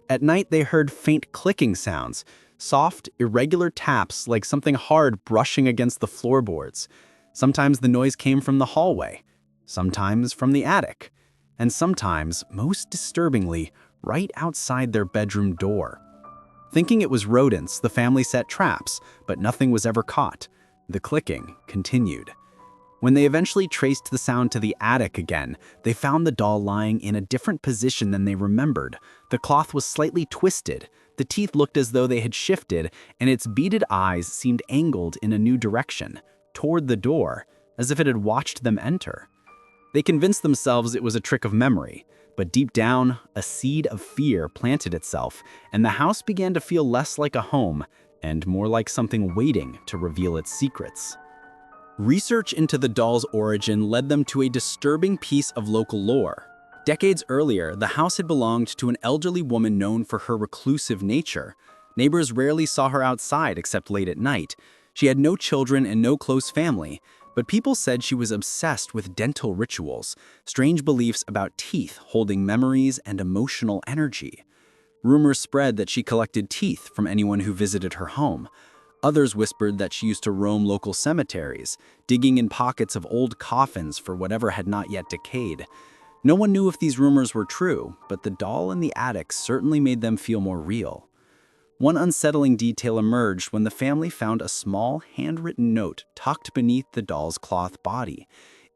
At night they heard faint clicking sounds, soft, irregular taps like something hard brushing against the floorboards. Sometimes the noise came from the hallway, sometimes from the attic, and sometimes, most disturbingly, right outside their bedroom door. Thinking it was rodents, the family set traps, but nothing was ever caught. The clicking continued. When they eventually traced the sound to the attic again, they found the doll lying in a different position than they remembered. The cloth was slightly twisted, the teeth looked as though they had shifted, and its beaded eyes seemed angled in a new direction, toward the door, as if it had watched them enter. They convinced themselves it was a trick of memory, but deep down, a seed of fear planted itself, and the house began to feel less like a home and more like something waiting to reveal its secrets. Research into the doll's origin led them to a disturbing piece of local lore. Decades earlier, the house had belonged to an elderly woman known for her reclusive nature. Neighbors rarely saw her outside except late at night. She had no children and no close family, but people said she was obsessed with dental rituals, strange beliefs about teeth holding memories and emotional energy. Rumors spread that she collected teeth from anyone who visited her home. Others whispered that she used to roam local cemeteries, digging in pockets of old coffins for whatever had not yet decayed. No one knew if these rumors were true, but the doll in the attic certainly made them feel more real. One unsettling detail emerged when the family found a small, handwritten note tucked beneath the doll's cloth body.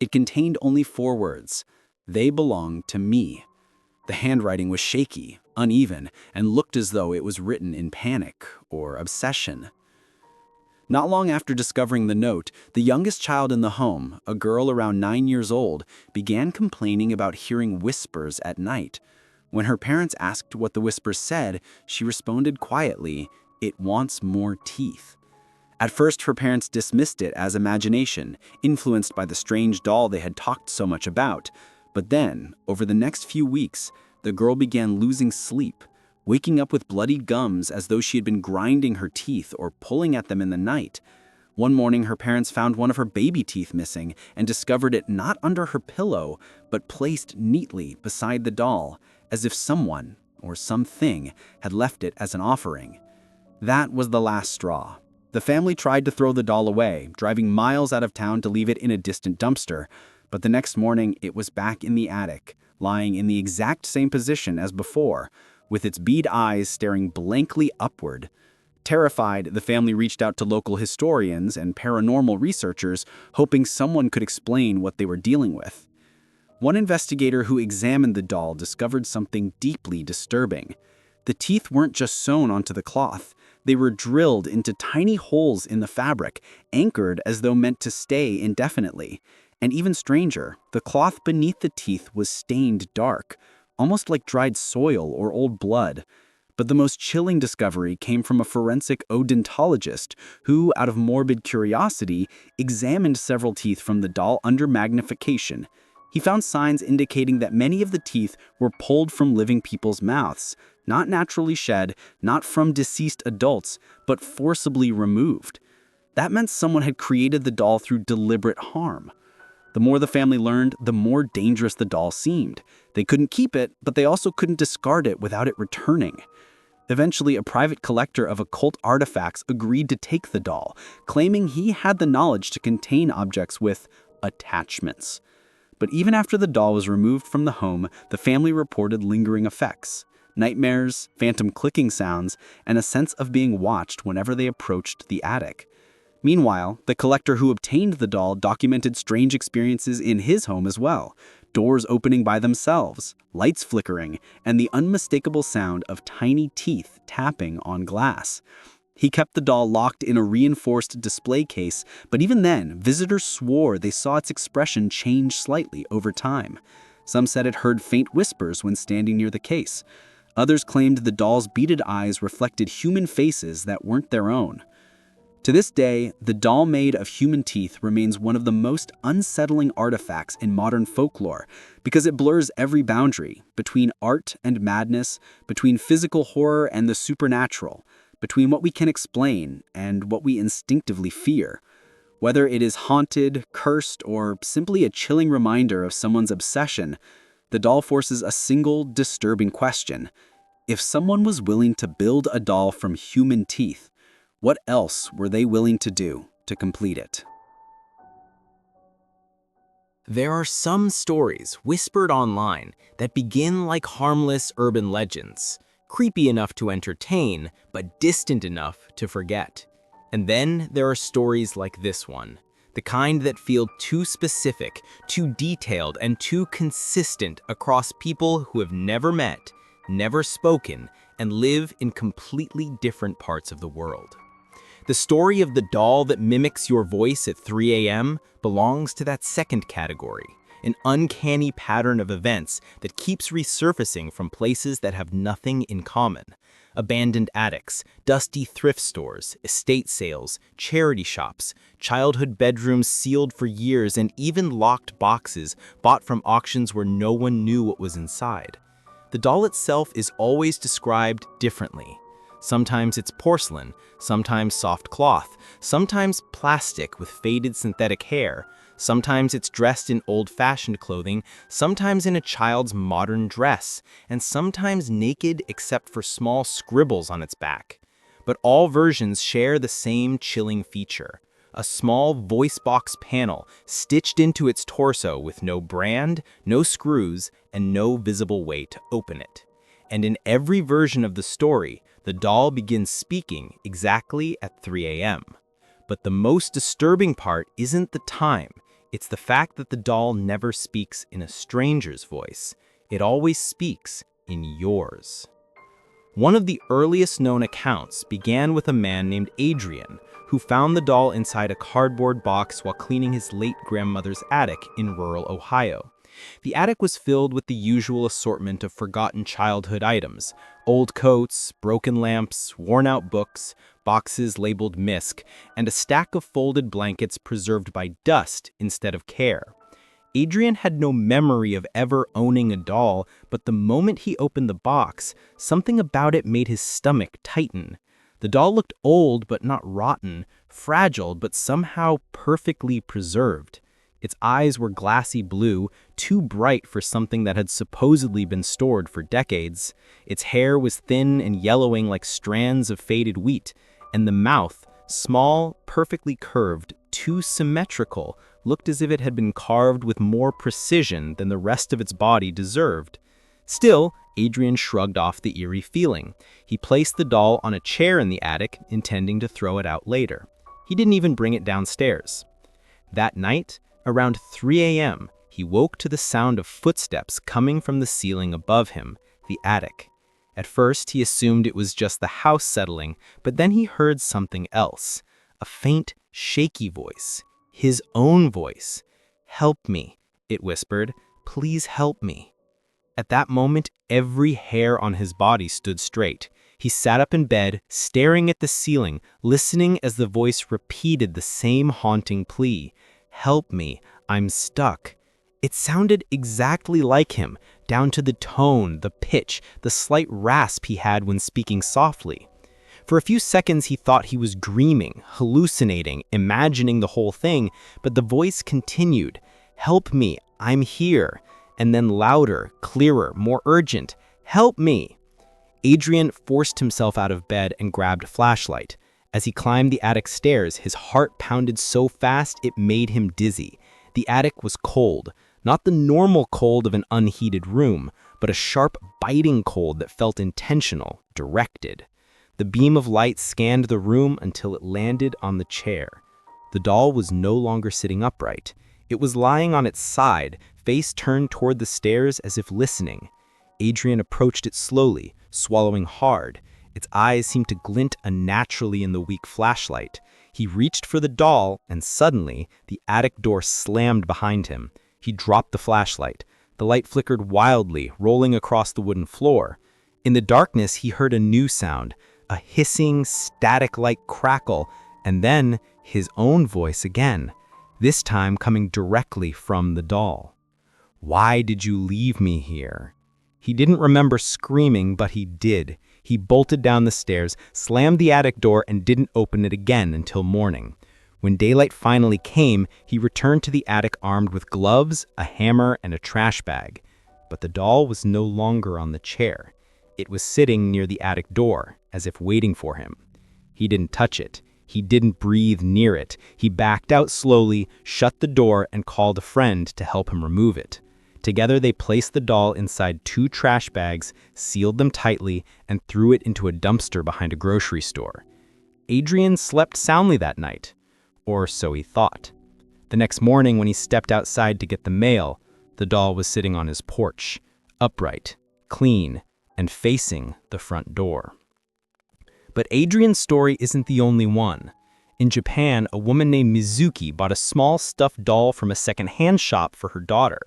It contained only 4 words: "They belong to me." The handwriting was shaky, uneven, and looked as though it was written in panic or obsession. Not long after discovering the note, the youngest child in the home, a girl around 9 years old, began complaining about hearing whispers at night. When her parents asked what the whispers said, she responded quietly, "It wants more teeth." At first, her parents dismissed it as imagination, influenced by the strange doll they had talked so much about. But then, over the next few weeks, the girl began losing sleep, waking up with bloodied gums as though she had been grinding her teeth or pulling at them in the night. One morning, her parents found one of her baby teeth missing and discovered it not under her pillow, but placed neatly beside the doll, as if someone or something had left it as an offering. That was the last straw. The family tried to throw the doll away, driving miles out of town to leave it in a distant dumpster. But the next morning, it was back in the attic, lying in the exact same position as before, with its bead eyes staring blankly upward. Terrified, the family reached out to local historians and paranormal researchers, hoping someone could explain what they were dealing with. One investigator who examined the doll discovered something deeply disturbing. The teeth weren't just sewn onto the cloth. They were drilled into tiny holes in the fabric, anchored as though meant to stay indefinitely. And even stranger, the cloth beneath the teeth was stained dark, almost like dried soil or old blood. But the most chilling discovery came from a forensic odontologist who, out of morbid curiosity, examined several teeth from the doll under magnification. He found signs indicating that many of the teeth were pulled from living people's mouths, not naturally shed, not from deceased adults, but forcibly removed. That meant someone had created the doll through deliberate harm. The more the family learned, the more dangerous the doll seemed. They couldn't keep it, but they also couldn't discard it without it returning. Eventually, a private collector of occult artifacts agreed to take the doll, claiming he had the knowledge to contain objects with attachments. But even after the doll was removed from the home, the family reported lingering effects: nightmares, phantom clicking sounds, and a sense of being watched whenever they approached the attic. Meanwhile, the collector who obtained the doll documented strange experiences in his home as well: doors opening by themselves, lights flickering, and the unmistakable sound of tiny teeth tapping on glass. He kept the doll locked in a reinforced display case, but even then, visitors swore they saw its expression change slightly over time. Some said it heard faint whispers when standing near the case. Others claimed the doll's beaded eyes reflected human faces that weren't their own. To this day, the doll made of human teeth remains one of the most unsettling artifacts in modern folklore because it blurs every boundary between art and madness, between physical horror and the supernatural, between what we can explain and what we instinctively fear. Whether it is haunted, cursed, or simply a chilling reminder of someone's obsession, the doll forces a single disturbing question. If someone was willing to build a doll from human teeth, what else were they willing to do to complete it? There are some stories whispered online that begin like harmless urban legends, creepy enough to entertain, but distant enough to forget. And then there are stories like this one, the kind that feel too specific, too detailed, and too consistent across people who have never met, never spoken, and live in completely different parts of the world. The story of the doll that mimics your voice at 3 a.m. belongs to that second category, an uncanny pattern of events that keeps resurfacing from places that have nothing in common. Abandoned attics, dusty thrift stores, estate sales, charity shops, childhood bedrooms sealed for years, and even locked boxes bought from auctions where no one knew what was inside. The doll itself is always described differently. Sometimes it's porcelain, sometimes soft cloth, sometimes plastic with faded synthetic hair, sometimes it's dressed in old-fashioned clothing, sometimes in a child's modern dress, and sometimes naked except for small scribbles on its back. But all versions share the same chilling feature: a small voice box panel stitched into its torso with no brand, no screws, and no visible way to open it. And in every version of the story, the doll begins speaking exactly at 3 a.m. But the most disturbing part isn't the time. It's the fact that the doll never speaks in a stranger's voice. It always speaks in yours. One of the earliest known accounts began with a man named Adrian, who found the doll inside a cardboard box while cleaning his late grandmother's attic in rural Ohio. The attic was filled with the usual assortment of forgotten childhood items: old coats, broken lamps, worn-out books, boxes labeled MISC, and a stack of folded blankets preserved by dust instead of care. Adrian had no memory of ever owning a doll, but the moment he opened the box, something about it made his stomach tighten. The doll looked old but not rotten, fragile but somehow perfectly preserved. Its eyes were glassy blue, too bright for something that had supposedly been stored for decades. Its hair was thin and yellowing like strands of faded wheat, and the mouth, small, perfectly curved, too symmetrical, looked as if it had been carved with more precision than the rest of its body deserved. Still, Adrian shrugged off the eerie feeling. He placed the doll on a chair in the attic, intending to throw it out later. He didn't even bring it downstairs. That night, around 3 a.m., he woke to the sound of footsteps coming from the ceiling above him, the attic. At first, he assumed it was just the house settling, but then he heard something else. A faint, shaky voice. His own voice. "Help me," it whispered. "Please help me." At that moment, every hair on his body stood straight. He sat up in bed, staring at the ceiling, listening as the voice repeated the same haunting plea. "Help me, I'm stuck." It sounded exactly like him, down to the tone, the pitch, the slight rasp he had when speaking softly. For a few seconds he thought he was dreaming, hallucinating, imagining the whole thing, but the voice continued, "Help me, I'm here." And then louder, clearer, more urgent, "Help me." Adrian forced himself out of bed and grabbed a flashlight. As he climbed the attic stairs, his heart pounded so fast it made him dizzy. The attic was cold, not the normal cold of an unheated room, but a sharp, biting cold that felt intentional, directed. The beam of light scanned the room until it landed on the chair. The doll was no longer sitting upright. It was lying on its side, face turned toward the stairs as if listening. Adrian approached it slowly, swallowing hard. Its eyes seemed to glint unnaturally in the weak flashlight. He reached for the doll, and suddenly, the attic door slammed behind him. He dropped the flashlight. The light flickered wildly, rolling across the wooden floor. In the darkness, he heard a new sound, a hissing, static-like crackle, and then his own voice again, this time coming directly from the doll. "Why did you leave me here?" He didn't remember screaming, but he did. He bolted down the stairs, slammed the attic door, and didn't open it again until morning. When daylight finally came, he returned to the attic armed with gloves, a hammer, and a trash bag. But the doll was no longer on the chair. It was sitting near the attic door, as if waiting for him. He didn't touch it. He didn't breathe near it. He backed out slowly, shut the door, and called a friend to help him remove it. Together they placed the doll inside 2 trash bags, sealed them tightly, and threw it into a dumpster behind a grocery store. Adrian slept soundly that night, or so he thought. The next morning when he stepped outside to get the mail, the doll was sitting on his porch, upright, clean, and facing the front door. But Adrian's story isn't the only one. In Japan, a woman named Mizuki bought a small stuffed doll from a second-hand shop for her daughter.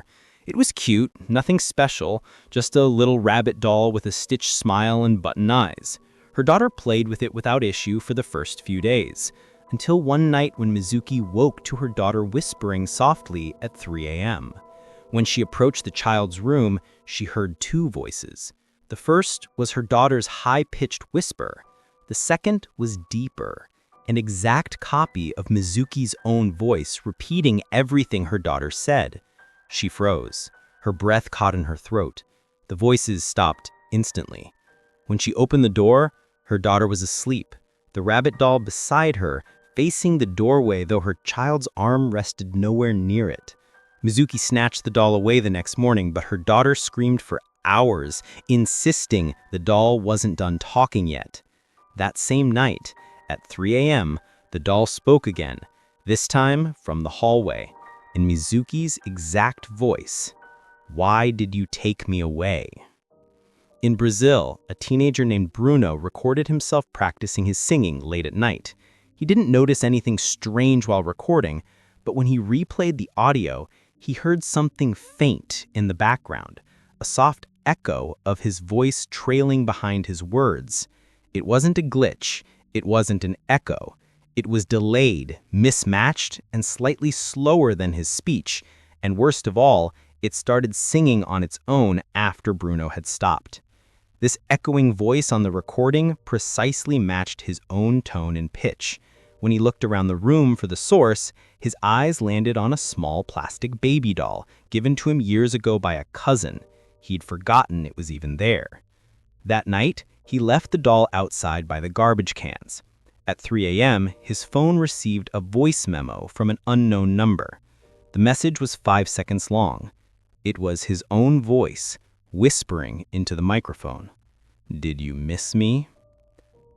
It was cute, nothing special, just a little rabbit doll with a stitched smile and button eyes. Her daughter played with it without issue for the first few days, until one night when Mizuki woke to her daughter whispering softly at 3 a.m. When she approached the child's room, she heard 2 voices. The first was her daughter's high-pitched whisper, The second was deeper, an exact copy of Mizuki's own voice repeating everything her daughter said. She froze. Her breath caught in her throat. The voices stopped instantly. When she opened the door, her daughter was asleep, the rabbit doll beside her, facing the doorway, though her child's arm rested nowhere near it. Mizuki snatched the doll away the next morning, but her daughter screamed for hours, insisting the doll wasn't done talking yet. That same night, at 3 a.m., the doll spoke again, this time from the hallway, in Mizuki's exact voice. "Why did you take me away?" In Brazil, a teenager named Bruno recorded himself practicing his singing late at night. He didn't notice anything strange while recording, but when he replayed the audio, he heard something faint in the background, a soft echo of his voice trailing behind his words. It wasn't a glitch, it wasn't an echo. It was delayed, mismatched, and slightly slower than his speech, and worst of all, it started singing on its own after Bruno had stopped. This echoing voice on the recording precisely matched his own tone and pitch. When he looked around the room for the source, his eyes landed on a small plastic baby doll given to him years ago by a cousin. He'd forgotten it was even there. That night, he left the doll outside by the garbage cans. At 3 a.m., his phone received a voice memo from an unknown number. The message was 5 seconds long. It was his own voice, whispering into the microphone. "Did you miss me?"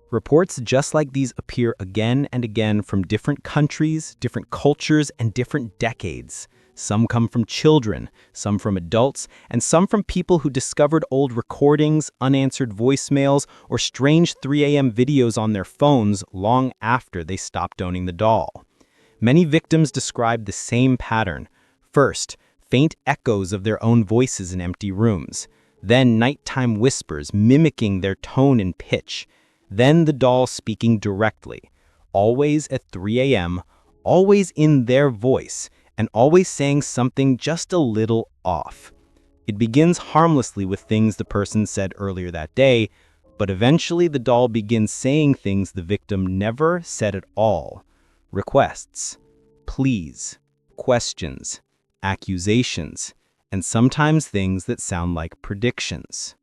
Reports just like these appear again and again from different countries, different cultures, and different decades. Some come from children, some from adults, and some from people who discovered old recordings, unanswered voicemails, or strange 3 a.m. videos on their phones long after they stopped owning the doll. Many victims described the same pattern. First, faint echoes of their own voices in empty rooms. Then nighttime whispers mimicking their tone and pitch. Then the doll speaking directly, always at 3 a.m., always in their voice, and always saying something just a little off. It begins harmlessly with things the person said earlier that day, but eventually the doll begins saying things the victim never said at all. Requests, pleas, questions, accusations, and sometimes things that sound like predictions.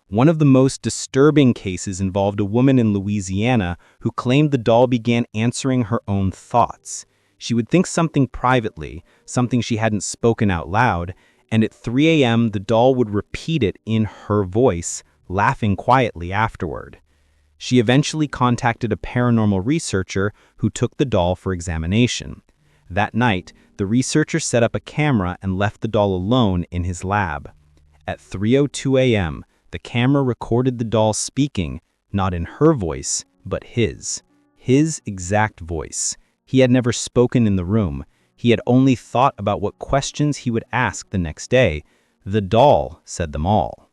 One of the most disturbing cases involved a woman in Louisiana who claimed the doll began answering her own thoughts. She would think something privately, something she hadn't spoken out loud, and at 3 a.m. the doll would repeat it in her voice, laughing quietly afterward. She eventually contacted a paranormal researcher who took the doll for examination. That night, the researcher set up a camera and left the doll alone in his lab. At 3:02 a.m., the camera recorded the doll speaking, not in her voice, but his exact voice. He had never spoken in the room. He had only thought about what questions he would ask the next day. The doll said them all.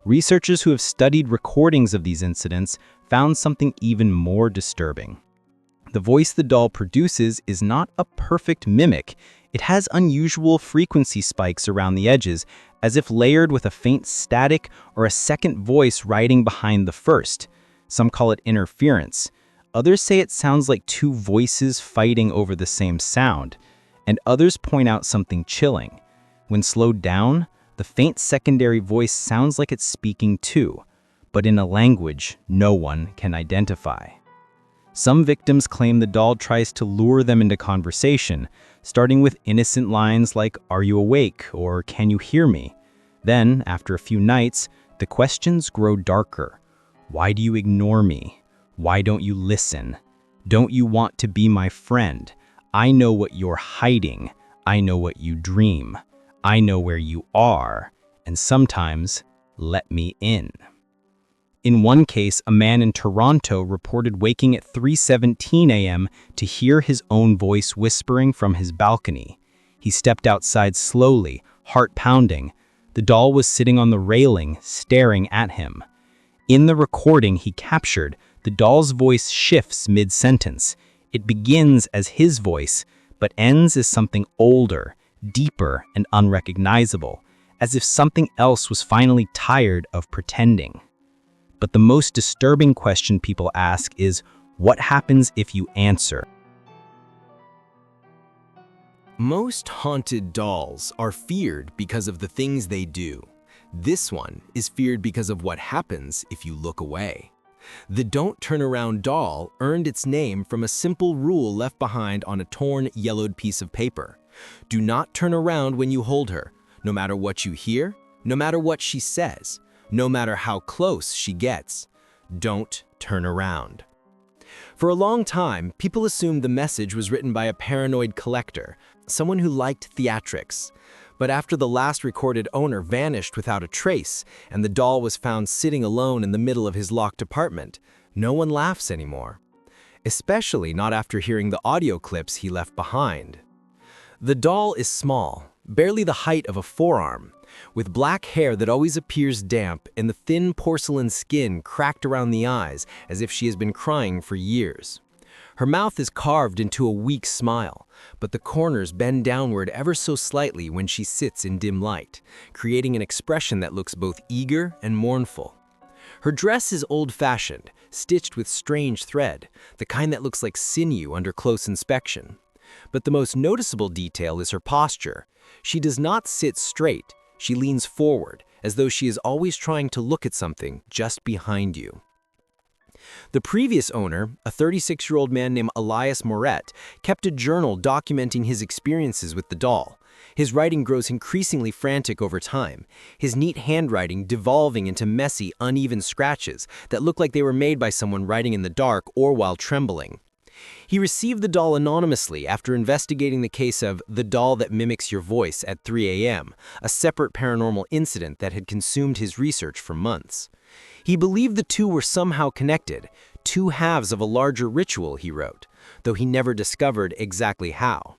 Researchers who have studied recordings of these incidents found something even more disturbing. The voice the doll produces is not a perfect mimic. It has unusual frequency spikes around the edges, as if layered with a faint static or a second voice riding behind the first. Some call it interference. Others say it sounds like two voices fighting over the same sound, and others point out something chilling. When slowed down, the faint secondary voice sounds like it's speaking too, but in a language no one can identify. Some victims claim the doll tries to lure them into conversation, starting with innocent lines like, "Are you awake?" or "Can you hear me?" Then, after a few nights, the questions grow darker. "Why do you ignore me? Why don't you listen? Don't you want to be my friend? I know what you're hiding. I know what you dream. I know where you are. And sometimes, let me in." In one case, a man in Toronto reported waking at 3:17 a.m. to hear his own voice whispering from his balcony. He stepped outside slowly, heart pounding. The doll was sitting on the railing, staring at him. In the recording he captured, the doll's voice shifts mid-sentence. It begins as his voice, but ends as something older, deeper, and unrecognizable, as if something else was finally tired of pretending. But the most disturbing question people ask is, what happens if you answer? Most haunted dolls are feared because of the things they do. This one is feared because of what happens if you look away. The Don't Turn Around doll earned its name from a simple rule left behind on a torn, yellowed piece of paper. Do not turn around when you hold her, no matter what you hear, no matter what she says, no matter how close she gets. Don't turn around. For a long time, people assumed the message was written by a paranoid collector, someone who liked theatrics. But after the last recorded owner vanished without a trace, and the doll was found sitting alone in the middle of his locked apartment, no one laughs anymore. Especially not after hearing the audio clips he left behind. The doll is small, barely the height of a forearm, with black hair that always appears damp and the thin porcelain skin cracked around the eyes as if she has been crying for years. Her mouth is carved into a weak smile, but the corners bend downward ever so slightly when she sits in dim light, creating an expression that looks both eager and mournful. Her dress is old-fashioned, stitched with strange thread, the kind that looks like sinew under close inspection. But the most noticeable detail is her posture. She does not sit straight, she leans forward, as though she is always trying to look at something just behind you. The previous owner, a 36-year-old man named Elias Moret, kept a journal documenting his experiences with the doll. His writing grows increasingly frantic over time, his neat handwriting devolving into messy, uneven scratches that look like they were made by someone writing in the dark or while trembling. He received the doll anonymously after investigating the case of the doll that mimics your voice at 3 a.m., a separate paranormal incident that had consumed his research for months. He believed the two were somehow connected, two halves of a larger ritual, he wrote, though he never discovered exactly how.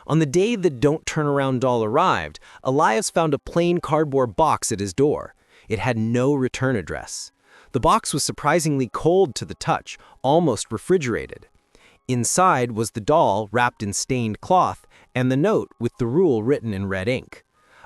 On the day the Don't Turn Around doll arrived, Elias found a plain cardboard box at his door. It had no return address. The box was surprisingly cold to the touch, almost refrigerated. Inside was the doll wrapped in stained cloth and the note with the rule written in red ink.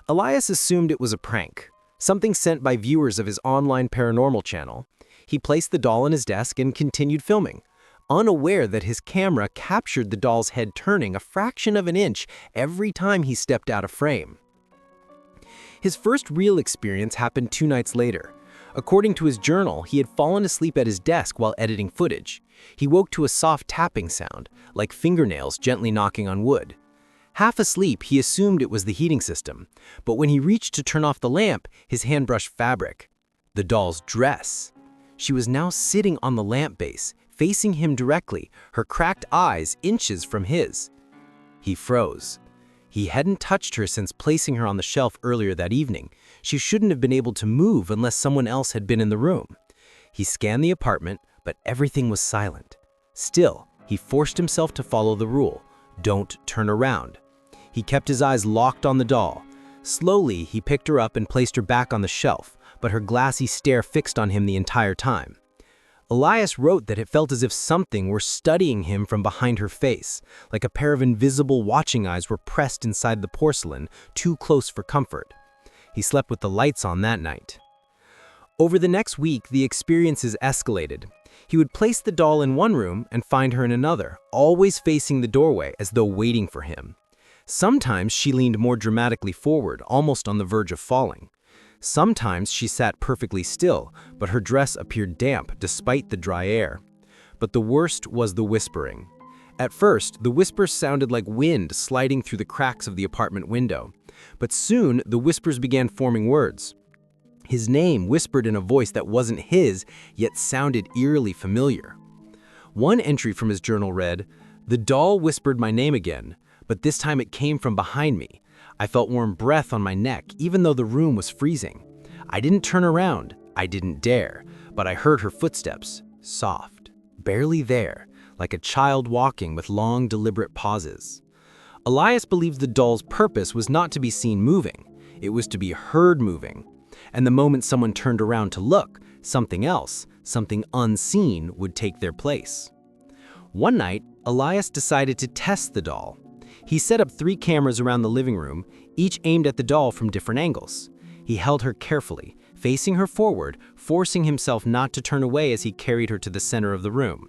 Elias assumed it was a prank, something sent by viewers of his online paranormal channel. He placed the doll on his desk and continued filming, unaware that his camera captured the doll's head turning a fraction of an inch every time he stepped out of frame. His first real experience happened 2 nights later. According to his journal, he had fallen asleep at his desk while editing footage. He woke to a soft tapping sound, like fingernails gently knocking on wood. Half asleep, he assumed it was the heating system, but when he reached to turn off the lamp, his hand brushed fabric. The doll's dress. She was now sitting on the lamp base, facing him directly, her cracked eyes inches from his. He froze. He hadn't touched her since placing her on the shelf earlier that evening. She shouldn't have been able to move unless someone else had been in the room. He scanned the apartment, but everything was silent. Still, he forced himself to follow the rule. Don't turn around. He kept his eyes locked on the doll. Slowly, he picked her up and placed her back on the shelf, but her glassy stare fixed on him the entire time. Elias wrote that it felt as if something were studying him from behind her face, like a pair of invisible watching eyes were pressed inside the porcelain, too close for comfort. He slept with the lights on that night. Over the next week, the experiences escalated. He would place the doll in one room and find her in another, always facing the doorway as though waiting for him. Sometimes she leaned more dramatically forward, almost on the verge of falling. Sometimes she sat perfectly still, but her dress appeared damp despite the dry air. But the worst was the whispering. At first, the whispers sounded like wind sliding through the cracks of the apartment window. But soon, the whispers began forming words. His name whispered in a voice that wasn't his, yet sounded eerily familiar. One entry from his journal read, "The doll whispered my name again, but this time it came from behind me. I felt warm breath on my neck, even though the room was freezing. I didn't turn around, I didn't dare, but I heard her footsteps, soft, barely there, like a child walking with long, deliberate pauses." Elias believes the doll's purpose was not to be seen moving, it was to be heard moving. And the moment someone turned around to look, something else, something unseen, would take their place. One night, Elias decided to test the doll. He set up 3 cameras around the living room, each aimed at the doll from different angles. He held her carefully, facing her forward, forcing himself not to turn away as he carried her to the center of the room.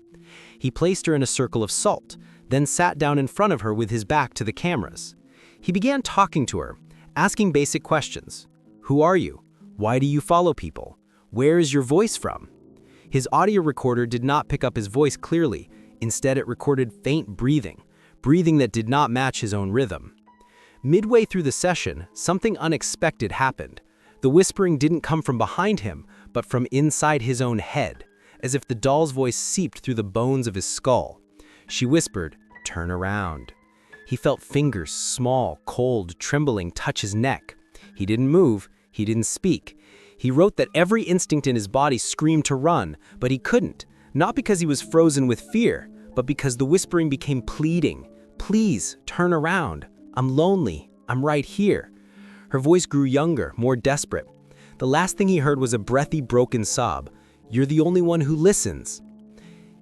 He placed her in a circle of salt, then sat down in front of her with his back to the cameras. He began talking to her, asking basic questions. Who are you? Why do you follow people? Where is your voice from? His audio recorder did not pick up his voice clearly. Instead, it recorded faint breathing that did not match his own rhythm. Midway through the session, something unexpected happened. The whispering didn't come from behind him, but from inside his own head, as if the doll's voice seeped through the bones of his skull. She whispered, "Turn around." He felt fingers, small, cold, trembling, touch his neck. He didn't move, he didn't speak. He wrote that every instinct in his body screamed to run, but he couldn't, not because he was frozen with fear, but because the whispering became pleading. "Please, turn around. I'm lonely. I'm right here." Her voice grew younger, more desperate. The last thing he heard was a breathy, broken sob. "You're the only one who listens."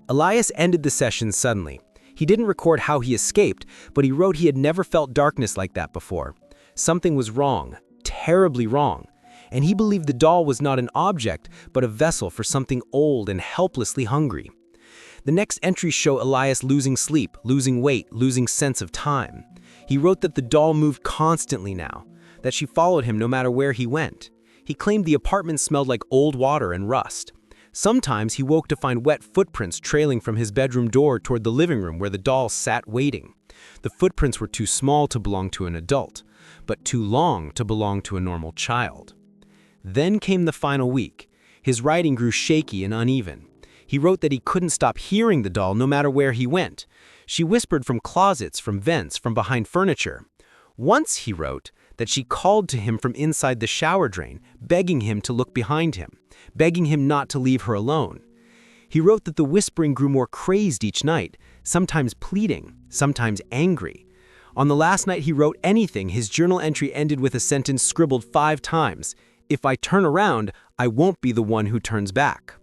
Elias ended the session suddenly. He didn't record how he escaped, but he wrote he had never felt darkness like that before. Something was wrong, terribly wrong. And he believed the doll was not an object, but a vessel for something old and helplessly hungry. The next entries show Elias losing sleep, losing weight, losing sense of time. He wrote that the doll moved constantly now, that she followed him no matter where he went. He claimed the apartment smelled like old water and rust. Sometimes he woke to find wet footprints trailing from his bedroom door toward the living room where the doll sat waiting. The footprints were too small to belong to an adult, but too long to belong to a normal child. Then came the final week. His writing grew shaky and uneven. He wrote that he couldn't stop hearing the doll no matter where he went. She whispered from closets, from vents, from behind furniture. Once he wrote that she called to him from inside the shower drain, begging him to look behind him, begging him not to leave her alone. He wrote that the whispering grew more crazed each night, sometimes pleading, sometimes angry. On the last night he wrote anything, his journal entry ended with a sentence scribbled 5 times. "If I turn around, I won't be the one who turns back."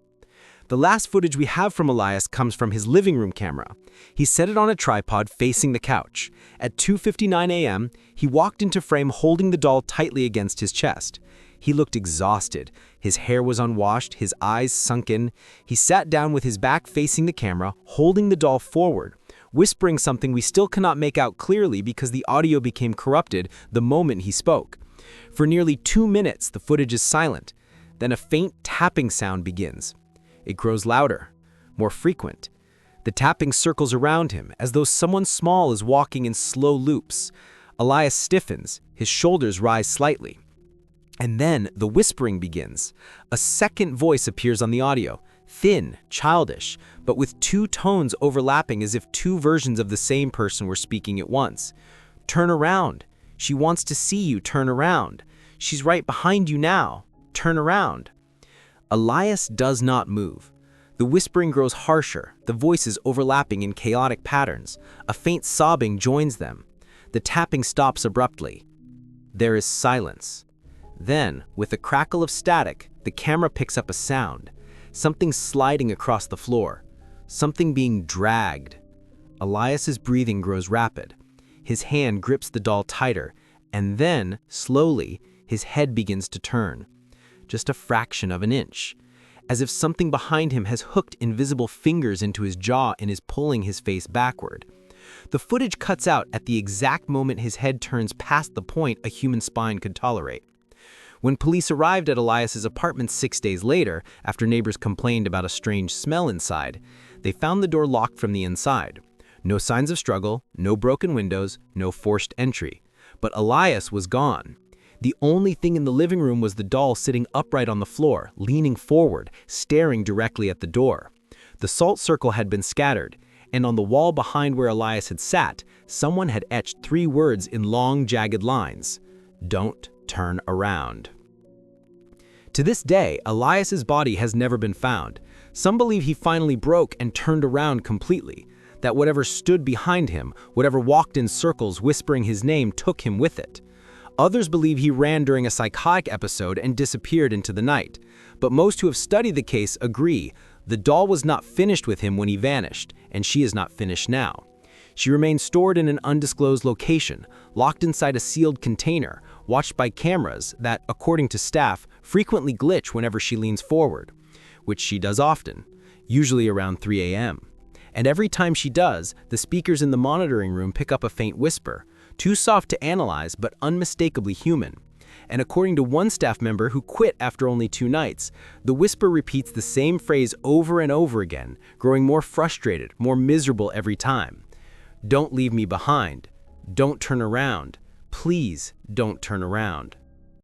The last footage we have from Elias comes from his living room camera. He set it on a tripod facing the couch. At 2:59 a.m., he walked into frame holding the doll tightly against his chest. He looked exhausted. His hair was unwashed, his eyes sunken. He sat down with his back facing the camera, holding the doll forward, whispering something we still cannot make out clearly because the audio became corrupted the moment he spoke. For nearly 2 minutes, the footage is silent. Then a faint tapping sound begins. It grows louder, more frequent. The tapping circles around him, as though someone small is walking in slow loops. Elias stiffens, his shoulders rise slightly. And then the whispering begins. A second voice appears on the audio, thin, childish, but with 2 tones overlapping as if 2 versions of the same person were speaking at once. "Turn around. She wants to see you. Turn around. She's right behind you now. Turn around." Elias does not move. The whispering grows harsher, the voices overlapping in chaotic patterns. A faint sobbing joins them. The tapping stops abruptly. There is silence. Then, with a crackle of static, the camera picks up a sound. Something sliding across the floor. Something being dragged. Elias's breathing grows rapid. His hand grips the doll tighter, and then, slowly, his head begins to turn. Just a fraction of an inch, as if something behind him has hooked invisible fingers into his jaw and is pulling his face backward. The footage cuts out at the exact moment his head turns past the point a human spine could tolerate. When police arrived at Elias's apartment 6 days later, after neighbors complained about a strange smell inside, they found the door locked from the inside. No signs of struggle, no broken windows, no forced entry. But Elias was gone. The only thing in the living room was the doll sitting upright on the floor, leaning forward, staring directly at the door. The salt circle had been scattered, and on the wall behind where Elias had sat, someone had etched 3 words in long, jagged lines. "Don't turn around." To this day, Elias's body has never been found. Some believe he finally broke and turned around completely, that whatever stood behind him, whatever walked in circles whispering his name, took him with it. Others believe he ran during a psychotic episode and disappeared into the night. But most who have studied the case agree the doll was not finished with him when he vanished, and she is not finished now. She remains stored in an undisclosed location, locked inside a sealed container, watched by cameras that, according to staff, frequently glitch whenever she leans forward, which she does often, usually around 3 a.m. And every time she does, the speakers in the monitoring room pick up a faint whisper, too soft to analyze but unmistakably human. And according to one staff member who quit after only 2 nights, the whisper repeats the same phrase over and over again, growing more frustrated, more miserable every time. Don't leave me behind. Don't turn around. Please don't turn around.